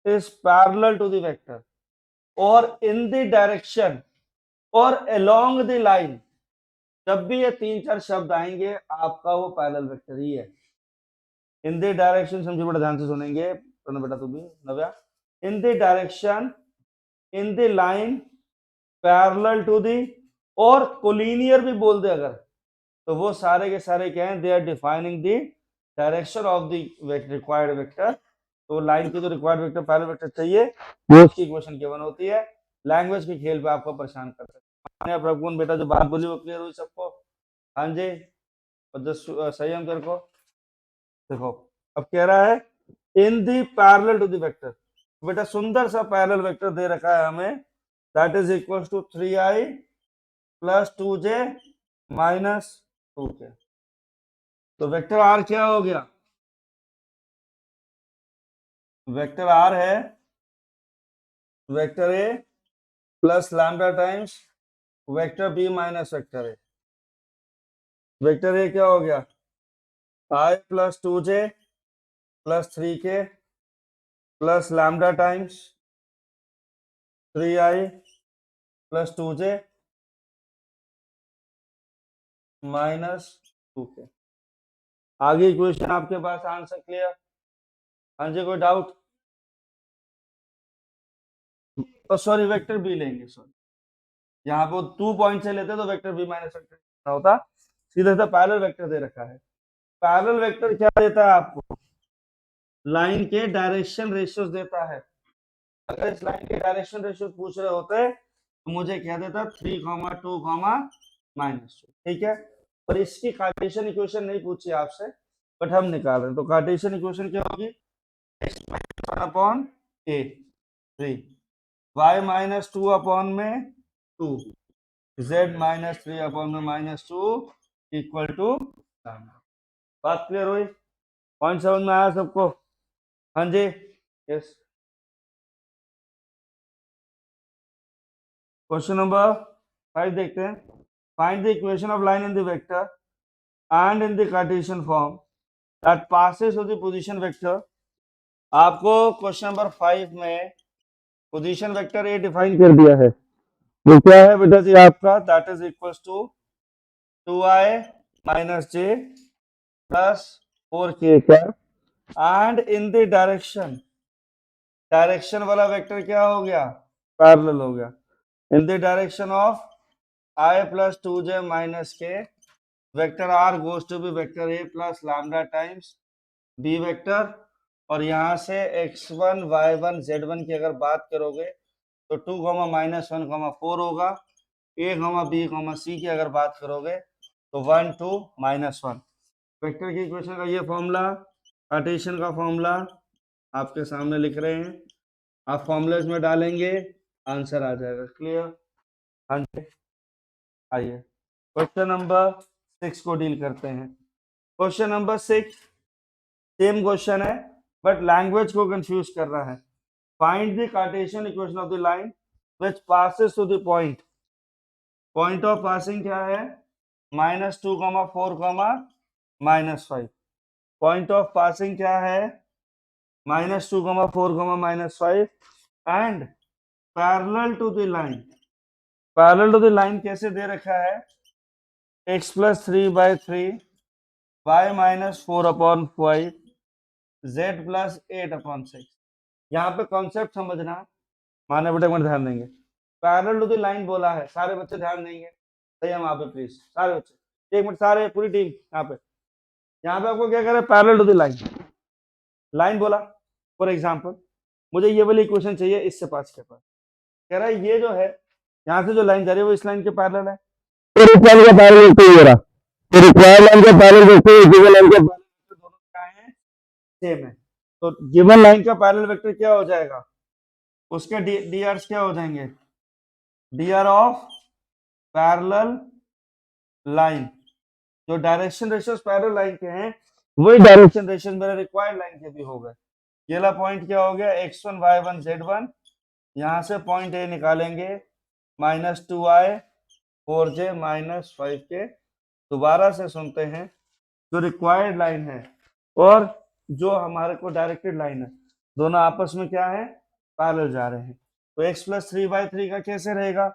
is parallel to the vector or in the direction or along the line। जब भी ये 3-4 शब्द आएंगे आपका वो parallel vector ही है। इन the direction, समझे बड़ा ध्यान से सुनेंगे बेटा, तू भी Navya. In the direction, in the line, parallel to the, और कोलिनियर भी बोल दे अगर, तो वो सारे के सारे क्या हैं? They are defining the direction of the required vector. तो लाइन की जो रिक्वायर्ड वेक्टर पैरेलल वेक्टर चाहिए वो उसकी इक्वेशन केवल होती है। लैंग्वेज के खेल पे आपको परेशान कर सकते हैं। प्रभुन बेटा जो बात बोली वो क्लियर हुई सबको? हाँ जी, और जो संयम तेरे को देखो अब कह रहा है in the parallel to the vector. बेटा सुंदर सा पैरेलल वेक्टर दे रखा है हमें, that is equal to 3i plus 2j minus 2k। तो वेक्टर आर क्या हो गया? वेक्टर आर है vector A plus lambda times vector B minus vector A. Vector A क्या हो गया? i plus 2j plus 3k plus lambda times 3i plus 2j minus 2k। आगे equation आपके पास आंसर क्लियर? हाँ जी, कोई डाउट? सॉरी वेक्टर बी लेंगे, sorry यहाँ पे 2 पॉइंट से लेते तो वेक्टर बी माइनस वेक्टर होता, सीधा सीधा पैरेलल वेक्टर दे रखा है। पैरेलल वेक्टर क्या देता है आपको? लाइन के डायरेक्शन रेशियोस देता है। अगर इस लाइन के डायरेक्शन रेशियोस पूछ रहे होते तो मुझे क्या देता? 3, 2, -2। ठीक है, और इसकी कार्टेशियन इक्वेशन नहीं पूछी आपसे, बट हम निकाल रहे हैं। तो कार्टेशियन इक्वेशन क्या होगी? x-1 upon a 3, y minus 2 upon में 2, z माइनस 3 अपॉन में माइनस 2 इक्वल टू। बात क्लियर हुई? पॉइंट समझ में आया सबको? हाँ जी, यस। क्वेश्चन नंबर 5 देखते हैं। Find the equation of line in the vector and in the Cartesian form that passes through the position vector. आपको क्वेश्चन नंबर 5 में पोजीशन वेक्टर ए डिफाइन कर दिया है। वो क्या है बेटा जी आपका? That is equals to 2i minus j plus 4k का, and in the direction, direction वाला वेक्टर क्या हो गया? पैरेलल हो गया। In the direction of i plus 2j minus k, vector r goes to be vector a plus lambda times b vector. और यहाँ से x1 y1 z1 की अगर बात करोगे तो 2, -1, 4 होगा। a, b, c की अगर बात करोगे तो 1, 2, -1। वेक्टर की इक्वेशन का ये फॉर्मूला, कार्टेशियन का फॉर्मूला आपके सामने लिख रहे हैं। आप फॉर्मूलेज में डालेंगे, आंसर आ जाएगा। क्लियर? हाँ जी, आइए क्वेश्चन नंबर 6 को डील करते हैं। क्वेश्चन नंबर 6 सेम क्वेश्चन है बट लैंग्वेज को कंफ्यूज कर रहा है। Find the Cartesian equation of the line which passes through the point. Point of passing क्या है? -2, 4, -5। पॉइंट ऑफ पासिंग क्या है? -2, 4, -5 and parallel to the line. Parallel to the line कैसे दे रखा है? x + 3/3 y - 4/5 z plus 8/6। यहाँ पे कॉन्सेप्ट समझना, माने बेटे में ध्यान देंगे। पैरेलल टू द लाइन बोला है, सारे बच्चे ध्यान देंगे, सही है वहां पे प्लीज सारे बच्चे, 1 मिनट सारे पूरी टीम यहाँ पे आपको क्या करें, parallel to the line, line बोला फॉर एग्जांपल, मुझे ये वाली इक्वेशन चाहिए इससे पास के पास, कह रहा है ये जो है यहाँ से जो लाइन जा रही है वो इस लाइन के पैरेलल है,
तो इस लाइन का पैरेलल वेक्टर ये रहा, तो रिक्वायर्ड लाइन का पैरेलल वेक्टर गिवन लाइन का
दोनों क्या है, सेम है। तो गिवन लाइन का पैरेलल वेक्टर क्या हो जाएगा, उसके डी आर क्या हो जाएंगे, D R of parallel line, जो डायरेक्शन रेशियोस पैरेलल लाइन के हैं वही डायरेक्शन रेशियोस मेरे रिक्वायर्ड लाइन के भी हो गए। ये ला पॉइंट क्या हो गया, x1 y1 z1, यहाँ से पॉइंट ए निकालेंगे -2i 4j -5 के, दोबारा से सुनते हैं, जो रिक्वायर्ड लाइन है और जो हमारे को डायरेक्टेड लाइन है दोनों आपस में क्या है, पैरेलल जा रहे हैं। तो x प्लस 3/3 का कैसे रहेगा,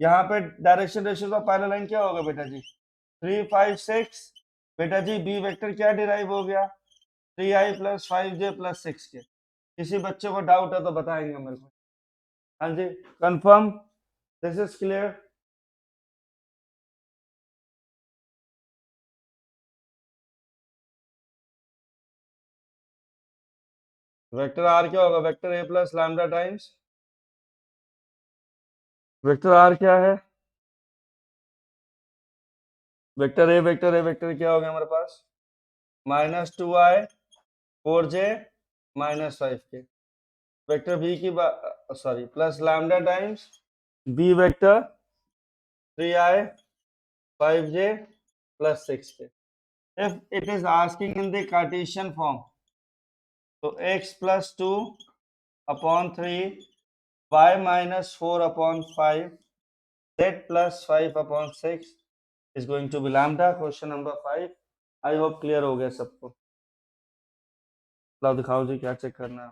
यहाँ पे डायरेक्शन रेशियो का पैरेलल लाइन क्या होगा बेटा जी, 3 5 6, बेटा जी बी वेक्टर क्या डिराइव हो गया, 3i plus 5j plus 6k। किसी बच्चे को डाउट है तो बताएंगे मेरे को। हाँ जी confirm, this is clear. Vector R क्या होगा, vector A plus lambda times, vector R क्या है, वेक्टर ए क्या हो गया हमारे पास, -2i 4j -5k। Vector B की sorry plus lambda times B vector 3i 5j plus 6k। if it is asking in the Cartesian form, तो x plus 2 upon 3, y minus 4 upon 5, z plus 5 upon 6 is going to be lambda। Question number 5, I hope clear हो गया सबको। लाओ दिखाओ जी क्या check करना है,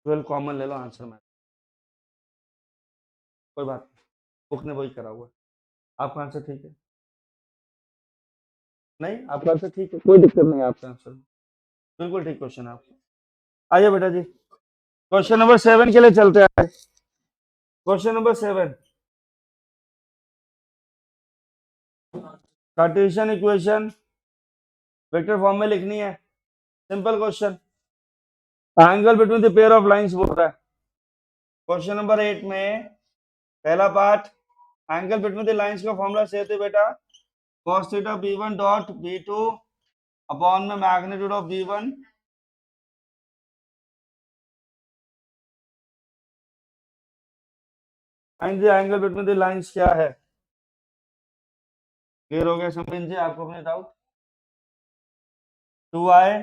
twelve common ले लो आंसर में, कोई बात नहीं, बुक ने वही करा हुआ है, आपका आंसर ठीक है, नहीं आपका आंसर ठीक है, कोई दिक्कत नहीं है आपका आंसर, बिल्कुल ठीक क्वेश्चन है आपका। आइए बेटा जी क्वेश्चन नंबर 7 के लिए चलते हैं। Question number 7, Cartesian equation vector form में लिखनी है, simple question, angle between the pair of lines बोल रहा है। क्वेश्चन नंबर 8 में पहला part, angle between the lines का फॉर्मूला से थे बेटा cos theta b1 dot b2 upon में magnitude of b1 and the angle between the lines क्या है। क्लियर हो गया समझ जी आपको अपने डाउट, 2i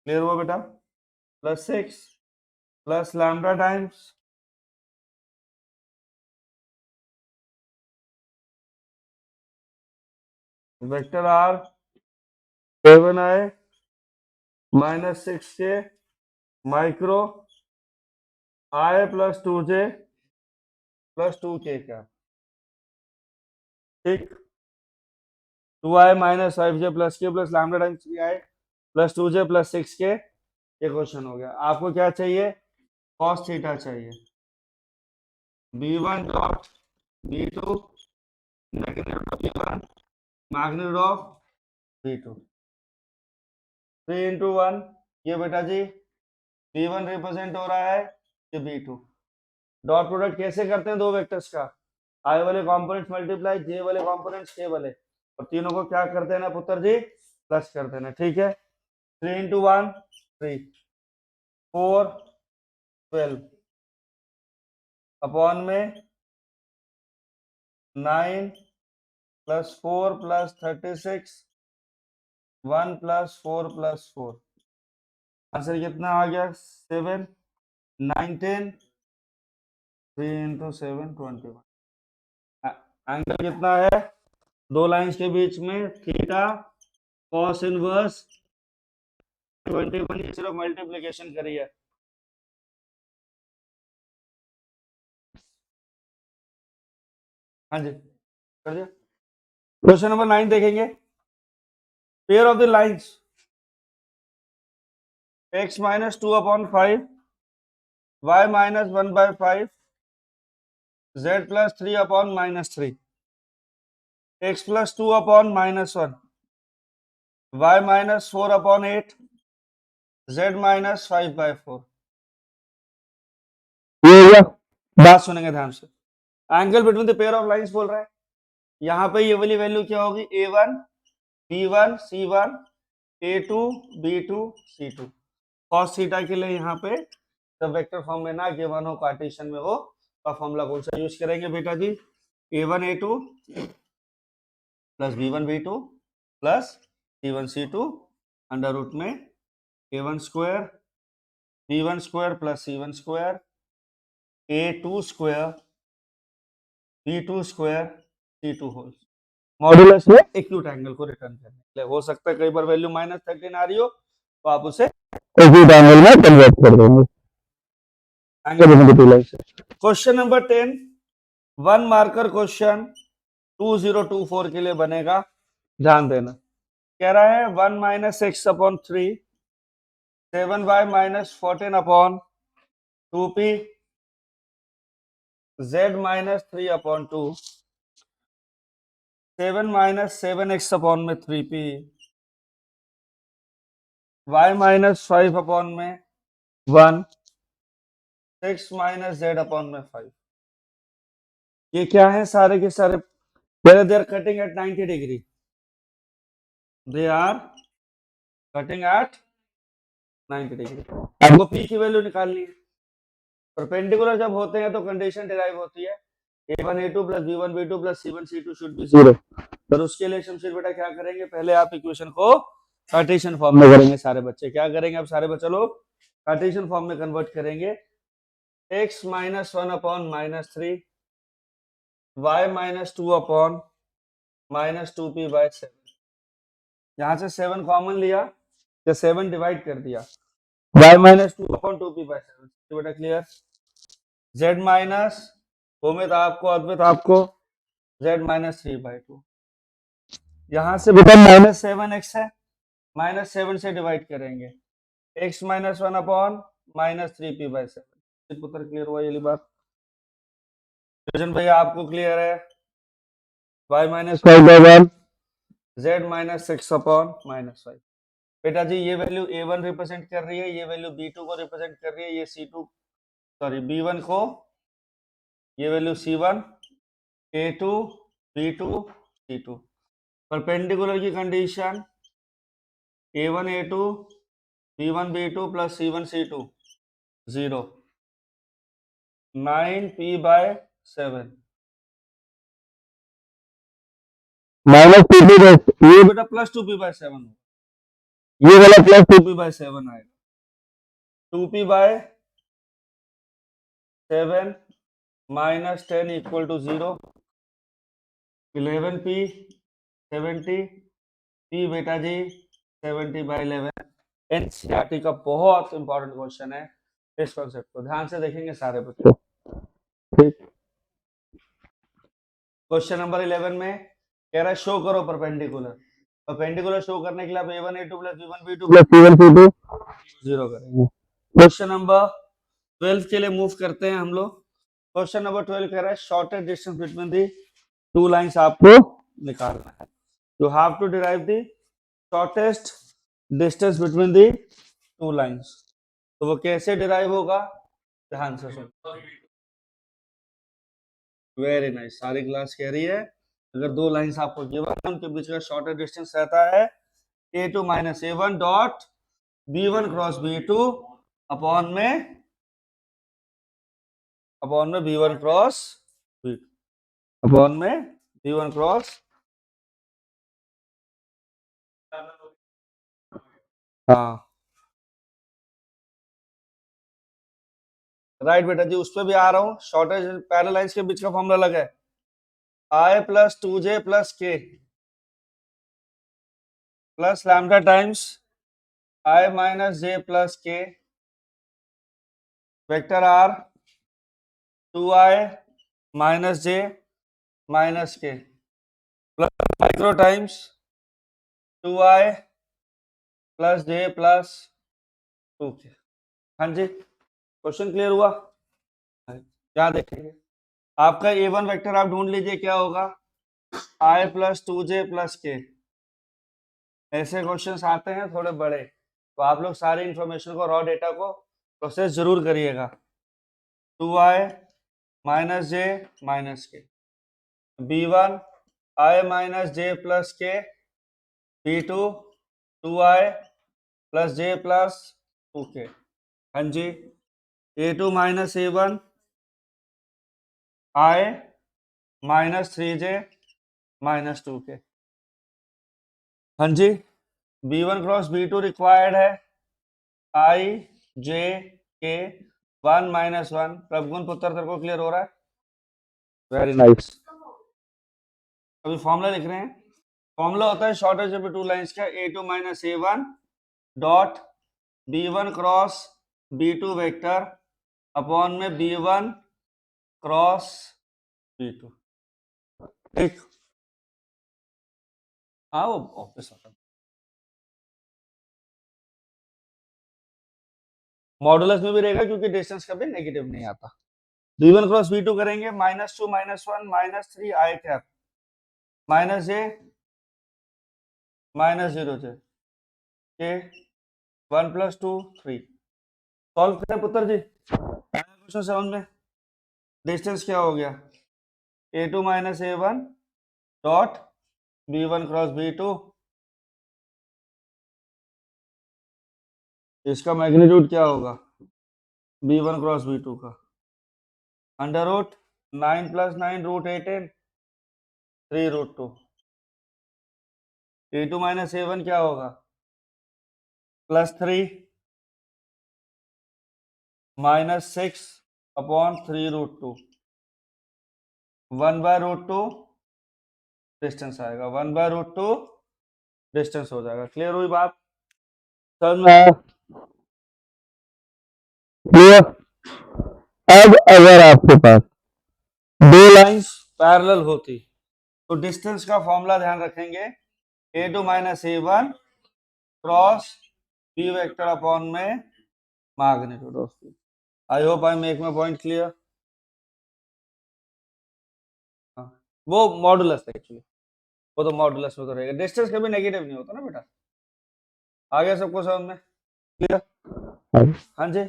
क्लियर हुआ बेटा plus 6 plus lambda times vector r 7i minus 6k micro i plus 2j plus 2k का, ठीक, 2i minus 5j plus k plus lambda times 3i plus 2j plus 6k। ये question हो गया। आपको क्या चाहिए, cos थीटा चाहिए, b1 dot b2 magnitude of b2, 3 into 1, ये बेटा जी b1 रिप्रेजेंट हो रहा है, ये b2। डॉट प्रोडक्ट कैसे करते हैं दो वेक्टर्स का, i वाले कंपोनेंट्स मल्टीप्लाई j वाले कंपोनेंट्स k वाले, और तीनों को क्या करते हैं ना पुत्र जी, प्लस करते हैं, ठीक है। 3 into 1 3, 4 12 अपॉन में 9 plus 4 plus 36 1 plus 4 plus 4, answer कितना आ गया 7 9 10, 3 into 7 21। एंगल कितना है दो लाइंस के बीच में, थीटा कॉस इनवर्स 21, सिर्फ मल्टीप्लिकेशन करी है, हाँ जी कर दिया। क्वेश्चन नंबर 9 देखेंगे। Pair of the lines x minus 2 upon 5, y minus 1 by 5, z plus 3 upon minus 3, x plus 2 upon minus 1, y minus 4 upon 8, z minus 5 by 4।
ये हो गया।
बात सुनेंगे ध्यान से। Angle between the pair of lines बोल रहा है। यहाँ पे ये वाली वैल्यू क्या होगी, a1 b1 c1 a2 b2 c2। cos theta के लिए यहाँ पे जब वेक्टर फॉर्म में ना गिवन हो, कार्टेशियन में हो, तो फॉर्मूला कौन सा यूज करेंगे बेटा जी, a1 a2 plus b1 b2 plus c1 c2 under root में a1 square b1 square plus c1 square a2 square b2 square c2 whole modulus में एक्यूट एंगल को रिटर्न करने के लिए। हो सकता है कई बार वैल्यू -13 आ रही हो तो आप उसे
एक्यूट एंगल में कन्वर्ट कर देंगे angle between the two lines.
Question number 10 one marker question 2024 के लिए बनेगा, ध्यान देना। कह रहा है 1 minus x upon 3 7y minus 14 upon 2p z minus 3 upon 2 7 minus 7x upon में 3p y माइनस 5 अपॉन में 1 6 माइनस z अपॉन में 5। ये क्या है, सारे के सारे they are cutting at 90 degree, they are cutting at 90 degree. आपको p की वैल्यू निकालनी है। परपेंडिकुलर जब होते हैं तो कंडीशन डिराइव होती है a1 a2 plus b1 b2 plus c1 c2 should be 0। पर उसके लिए शमशीर बेटा क्या करेंगे, पहले आप इक्वेशन को कार्टेशियन फॉर्म में करेंगे। सारे बच्चे क्या करेंगे, अब सारे बच्चे लोग कार्टेशियन फॉर्म में कन्वर्ट करेंगे। x minus 1 upon minus 3 y minus 2 upon minus 2p by 7। यहां से 7 कॉमन लिया या 7 डिवाइड कर दिया, y minus 2 upon 2p by 7। बेटा क्लियर। z माइनस उम्मीद आपको अद्वित आपको z माइनस 3 बाय 2। यहां से बेटा माइनस 7x है, माइनस 7 से डिवाइड करेंगे x minus 1 upon minus 3p by 7। पुत्र क्लियर हुआ ये बात। भैया आपको क्लियर है। y minus 5 by 1 z minus 6 upon minus 5। बेटा जी ये वैल्यू a1 रिप्रेजेंट कर रही है, ये वैल्यू b2 को रिप्रेजेंट कर रही है, ये c2 सॉरी b1 को, ये value c1 a2 b2 c2। Perpendicular की condition a1 a2 b1 b2 plus c1 c2 0 9p by 7
minus 2p
ये बेटा प्लस 2p बाय 7 होगा,
ये वाला प्लस
2p बाय 7 आएगा। 2p by 7 minus 10 equal to 0 11p 70 p बेटा जी 70 bye 11। NCERT का बहुत इंपॉर्टेंट क्वेश्चन है, इस कॉन्सेप्ट को ध्यान से देखेंगे सारे बच्चे। ठीक, क्वेश्चन नंबर 11 में कह रहा है शो करो परपेंडिकुलर। परपेंडिकुलर शो करने के लिए आप a1 a2 plus b1 b2
plus c1 c2
0 करेंगे। क्वेश्चन नंबर 12 के लिए मूव करते हैं हम लोग। क्वेश्चन नंबर 12 कह रहा है shortest distance between the two lines आपको निकालना है। You have to derive the shortest distance between the two lines. तो वो कैसे डिराइव होगा, ध्यान से सुनो। वेरी नाइस, सारी क्लास कह रही है अगर दो लाइंस आपको गिवन है उनके बीच का शॉर्टेस्ट डिस्टेंस रहता है a2 minus a1 dot b1 cross b2 upon में b1 क्रॉस b2 अपॉन में b1 क्रॉस, हाँ राइट बेटा जी, उस पर भी आ रहा हूँ। शॉर्टेज पैरेलल लाइंस के बीच का फॉर्मूला अलग है, i plus 2j plus k plus lambda times i minus j plus k vector r 2i minus j minus K plus micro times 2i plus J plus 2k। हाँ जी, question clear हुआ? क्या देखेंगे, आपका a1 vector आप ढूंढ लीजिए क्या होगा, i plus 2j plus k। ऐसे क्वेश्चंस आते हैं थोड़े बड़े, तो आप लोग सारी इंफॉर्मेशन को, रॉ डेटा को प्रोसेस जरूर करिएगा। 2i माइनस जे माइनस के, b1 i minus J plus के, b2 2i plus J plus 2k। हाँ जी, a2 minus a1 i minus 3j minus 2k। हाँ जी, b1 क्रॉस b2 रिक्वायर्ड है i j k 1 माइनस 1। प्रभुगुण पुत्र तेरे को क्लियर हो रहा है? Very nice. अभी फॉर्मूला लिख रहे हैं। फॉर्मूला होता है शॉर्टेज ऑफ टू लाइंस का, a2 minus a1 dot b1 cross b2 vector upon में b1 क्रॉस b2। ठीक, हाँ वो ऑब्वियस होता है। मॉडुलस में भी रहेगा क्योंकि डिस्टेंस कभी नेगेटिव नहीं आता। b1 क्रॉस b2 करेंगे, -2 -1 -3 i cap minus J minus 0 जे के 1 + 2 3। सॉल्व करें पुत्र जी, क्वेश्चन 7 में डिस्टेंस क्या हो गया, a2 minus a1 dot b1 cross b2, इसका मैग्नीट्यूड क्या होगा b1 क्रॉस b2 का, under root 9 + 9 √18 3 √2। a2 minus a1 क्या होगा, +3 -6 अपॉन 3 √2, 1/√2 डिस्टेंस आएगा, 1/√2 डिस्टेंस हो जाएगा। क्लियर हुई बात? समझ में आया?
क्लियर। अब अगर आपके पास
दो लाइंस पैरेलल होती तो डिस्टेंस का फॉर्मूला ध्यान रखेंगे, a2 minus a1 cross b vector upon में magnitude of b। I hope I make my point clear. वो मॉडुलस है एक्चुअली, वो तो मॉडुलस में तो रहेगा, डिस्टेंस कभी नेगेटिव नहीं होता ना बेटा। आ गया सबको समझ में? क्लियर? हाँ जी, हाँ जी।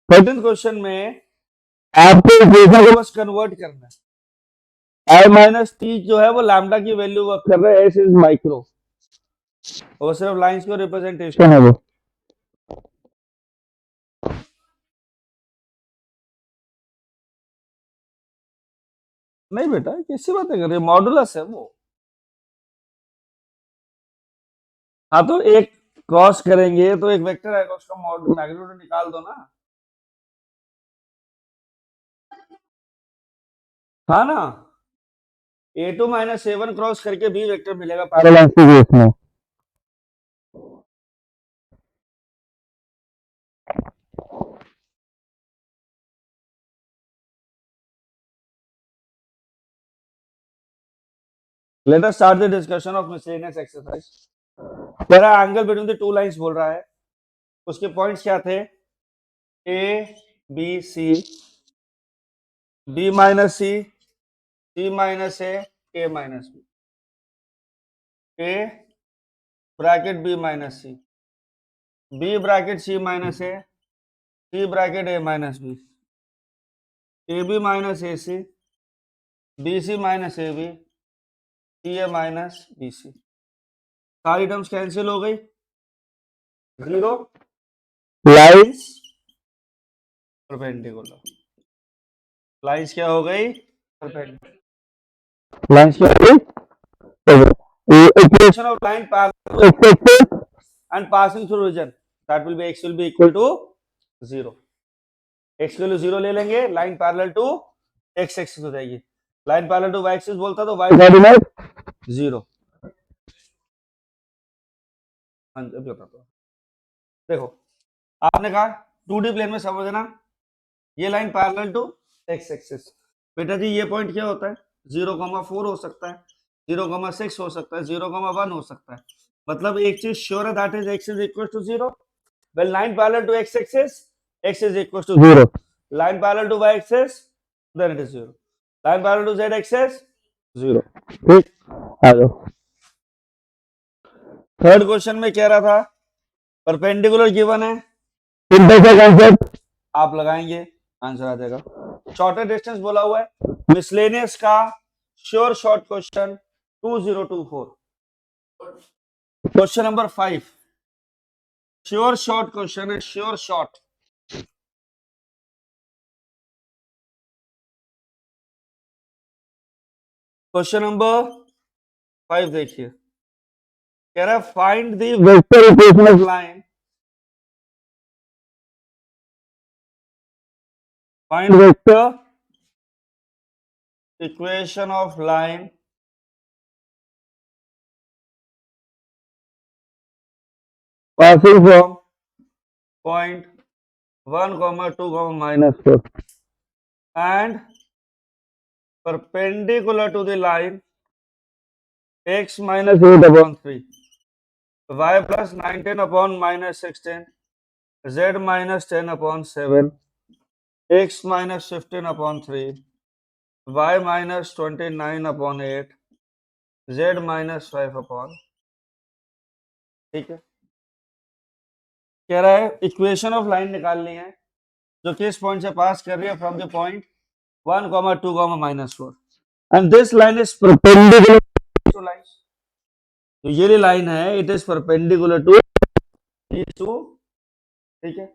सेकंड क्वेश्चन में
आपको इक्वेशन
को बस कन्वर्ट करना है, i माइनस टी जो है वो लैम्डा की वैल्यू वर्क कर रहा है, एस इज माइक्रो, और सिर्फ लाइंस को रिप्रेजेंटेशन
है वो
नहीं बेटा, कैसी बातें कर रहे हैं, मॉडुलस है वो। हाँ तो एक क्रॉस करेंगे तो एक वेक्टर आएगा, उसका मैग्नीट्यूड निकाल दो ना। हाँ ना, a2 माइनस a1 क्रॉस करके b वेक्टर मिलेगा पैरेलल।
पैरेलल के केस में।
Let us start the discussion of miscellaneous exercise. तेरा angle between the two lines बोल रहा है, उसके पॉइंट्स क्या थे, a b c, b minus c, c minus a, a minus b, a bracket b minus c, b bracket c minus a, c bracket a minus b, ab minus ac, bc minus ab, ca minus bc। सारी terms cancel हो गई, zero, lines perpendicular, lines क्या हो गई, perpendicular,
lines क्या है?
Equation of line parallel and passing through region, that will be x will be equal to 0। x के लिए 0 ले लेंगे, line parallel to x axis हो जाएगी, line parallel to y axis बोलता तो y 0। हाँ जी अभी बताता हूँ। देखो आपने कहा 2D प्लेन में समझना, ये line parallel to x axis. बेटा जी ये पॉइंट क्या होता है, 0,4 हो सकता है, 0,6 हो सकता है, 0,1 हो सकता है। मतलब एक चीज श्योर है, that is x is equal to 0। When line parallel to x axis, x is equal to 0. Line parallel to y axis, then it is 0. Line parallel to z axis, 0.
ठीक, आ जाओ।
थर्ड क्वेश्चन में कह रहा था perpendicular given है,
simple सा concept,
आप लगाएंगे आंसर आ जाएगा। शॉर्टर डिस्टेंस बोला हुआ है, मिसलेनियस का sure short question 2024। Question number 5 sure short question है, श्योर शॉर्ट। क्वेश्चन नंबर 5 देखिए, कह रहा है find the
vector equation
of
of
line, find
vector
equation of line
passing from
point 1, 2,
-4
and perpendicular to the line x minus
8
8
upon
upon 3, y plus 19 upon minus 16, z minus 10 upon 7, x minus 15 upon 3, y minus 29 upon 8, z minus 5 upon, ठीक है। कह रहा है equation of line निकालनी है जो किस point से पास कर रही है, from the point 1, 2, -4, and this line is
perpendicular
to lines. तो ये लाइन है, it is perpendicular to these two, ठीक है।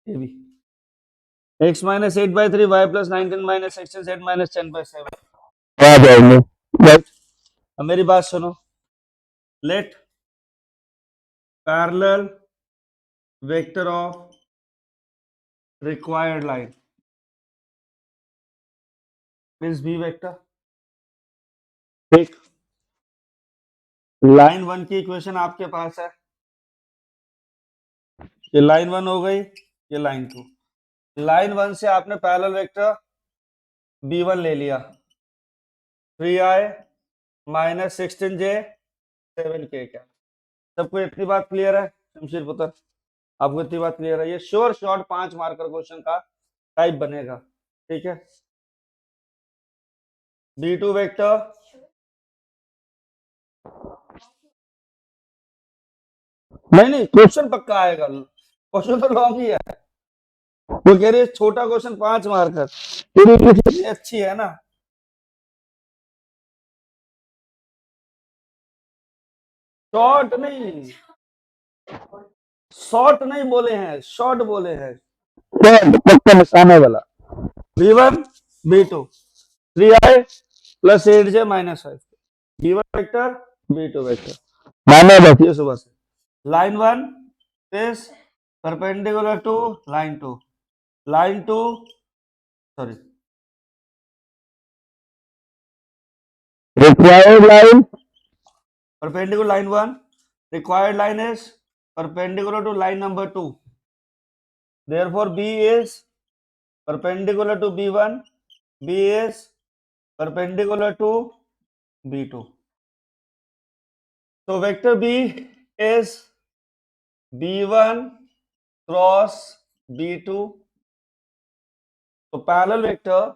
ये भी x minus 8/3, y plus 19 minus 16, z minus 10/7।
आ जाएंगे। बस
अब मेरी बात सुनो, let parallel vector of required line means b vector, ठीक। लाइन 1 की इक्वेशन आपके पास है, ये लाइन 1 हो गई, ये लाइन 2। लाइन 1 से आपने पैरेलल वेक्टर b1 ले लिया, 3i minus 16j 7k क्या। सबको इतनी बात क्लियर है शमशीर पुत्र, आपको इतनी बात क्लियर है। ये श्योर शॉर्ट 5 मार्कर क्वेश्चन का टाइप बनेगा, ठीक है। b2 वेक्टर नहीं क्वेश्चन पक्का आएगा, क्वेश्चन तो लॉन्ग ही है। वो कह रही है छोटा क्वेश्चन 5 मार्कर, तेरी अच्छी है ना। शॉर्ट नहीं, शॉर्ट नहीं बोले हैं, शॉर्ट बोले हैं।
पक्का निशाने वाला
b1 b2 3i plus 8j minus 5, b1 vector b2 vector
माना बस
ये सुबह से। Line 1 is perpendicular to line 2, line 2 sorry
required line
perpendicular line 1, required line is perpendicular to line number 2, therefore b is perpendicular to b1, b is perpendicular to b2, so vector b is b1 cross b2, तो parallel vector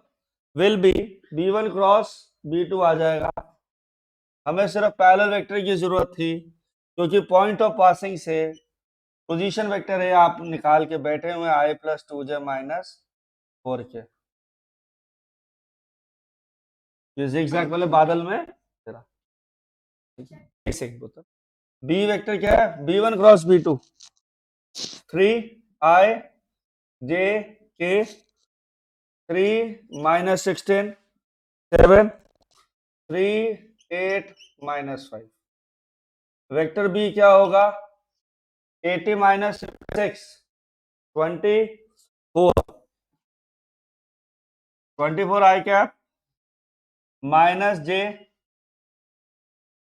will be b1 cross b2 आ जाएगा। हमें सिर्फ parallel vector की जरूरत थी क्योंकि point of passing से position vector है, आप निकाल के बैठे हुए i plus 2j minus 4k, ये zigzag वाले बादल में तेरा एक सेकंड। बी वेक्टर क्या है, b1 cross b2, 3i j k 3 minus 16 7 3 8 minus 5, vector B क्या होगा 80 minus 6 24 24 i cap minus j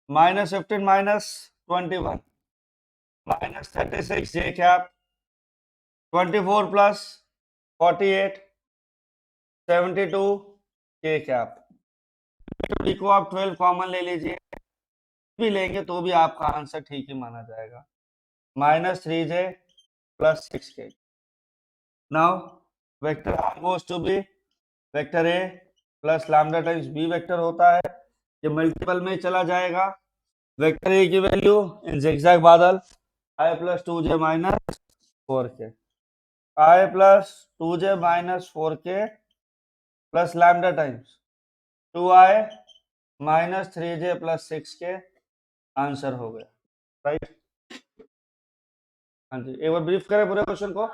-15 -21 -36 j cap, 24 plus 48 72 k cap। D को आप 12 कॉमन ले लीजिए, भी लेंगे तो भी आपका आंसर ठीक ही माना जाएगा। -3j plus 6k। Now vector R goes to be vector A plus lambda times B vector होता है, ये मल्टीपल में चला जाएगा। वेक्टर A की वैल्यू इन zigzag बादल I plus 2j minus 4k, I plus 2j minus 4k plus lambda times 2i minus 3j plus 6k, answer हो गया, राइट। हाँ जी, एक बार ब्रीफ करें पूरे क्वेश्चन को,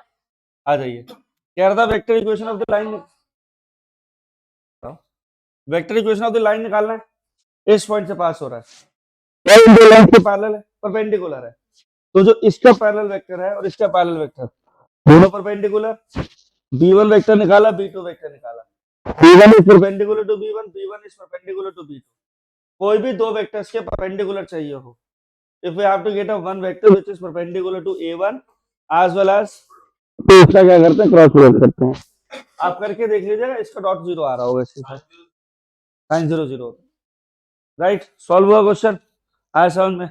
आ जाइए। कह रहा था vector equation of the line, vector equation of the line निकालना है। इस पॉइंट से पास हो रहा है, लाइन के पैरेलल है, परपेंडिकुलर है, तो जो इसका पैरेलल वेक्टर है और इसका पैरेलल वेक्टर दोनों परपेंडिकुलर, b1 वेक्टर निकाला, b2 वेक्टर निकाला, b1 is perpendicular to b1, b1 is perpendicular to b2। कोई भी दो वेक्टर्स के परपेंडिकुलर चाहिए हो, if we have to get a one vector which is perpendicular to a1 as well as,
तो इसका क्या करते हैं, क्रॉस प्रोडक्ट करते हैं।
आप करके देख लीजिएगा, इसका डॉट जीरो आ रहा होगा, साइन 0 0, राइट। सॉल्व हुआ क्वेश्चन, आया समझ में।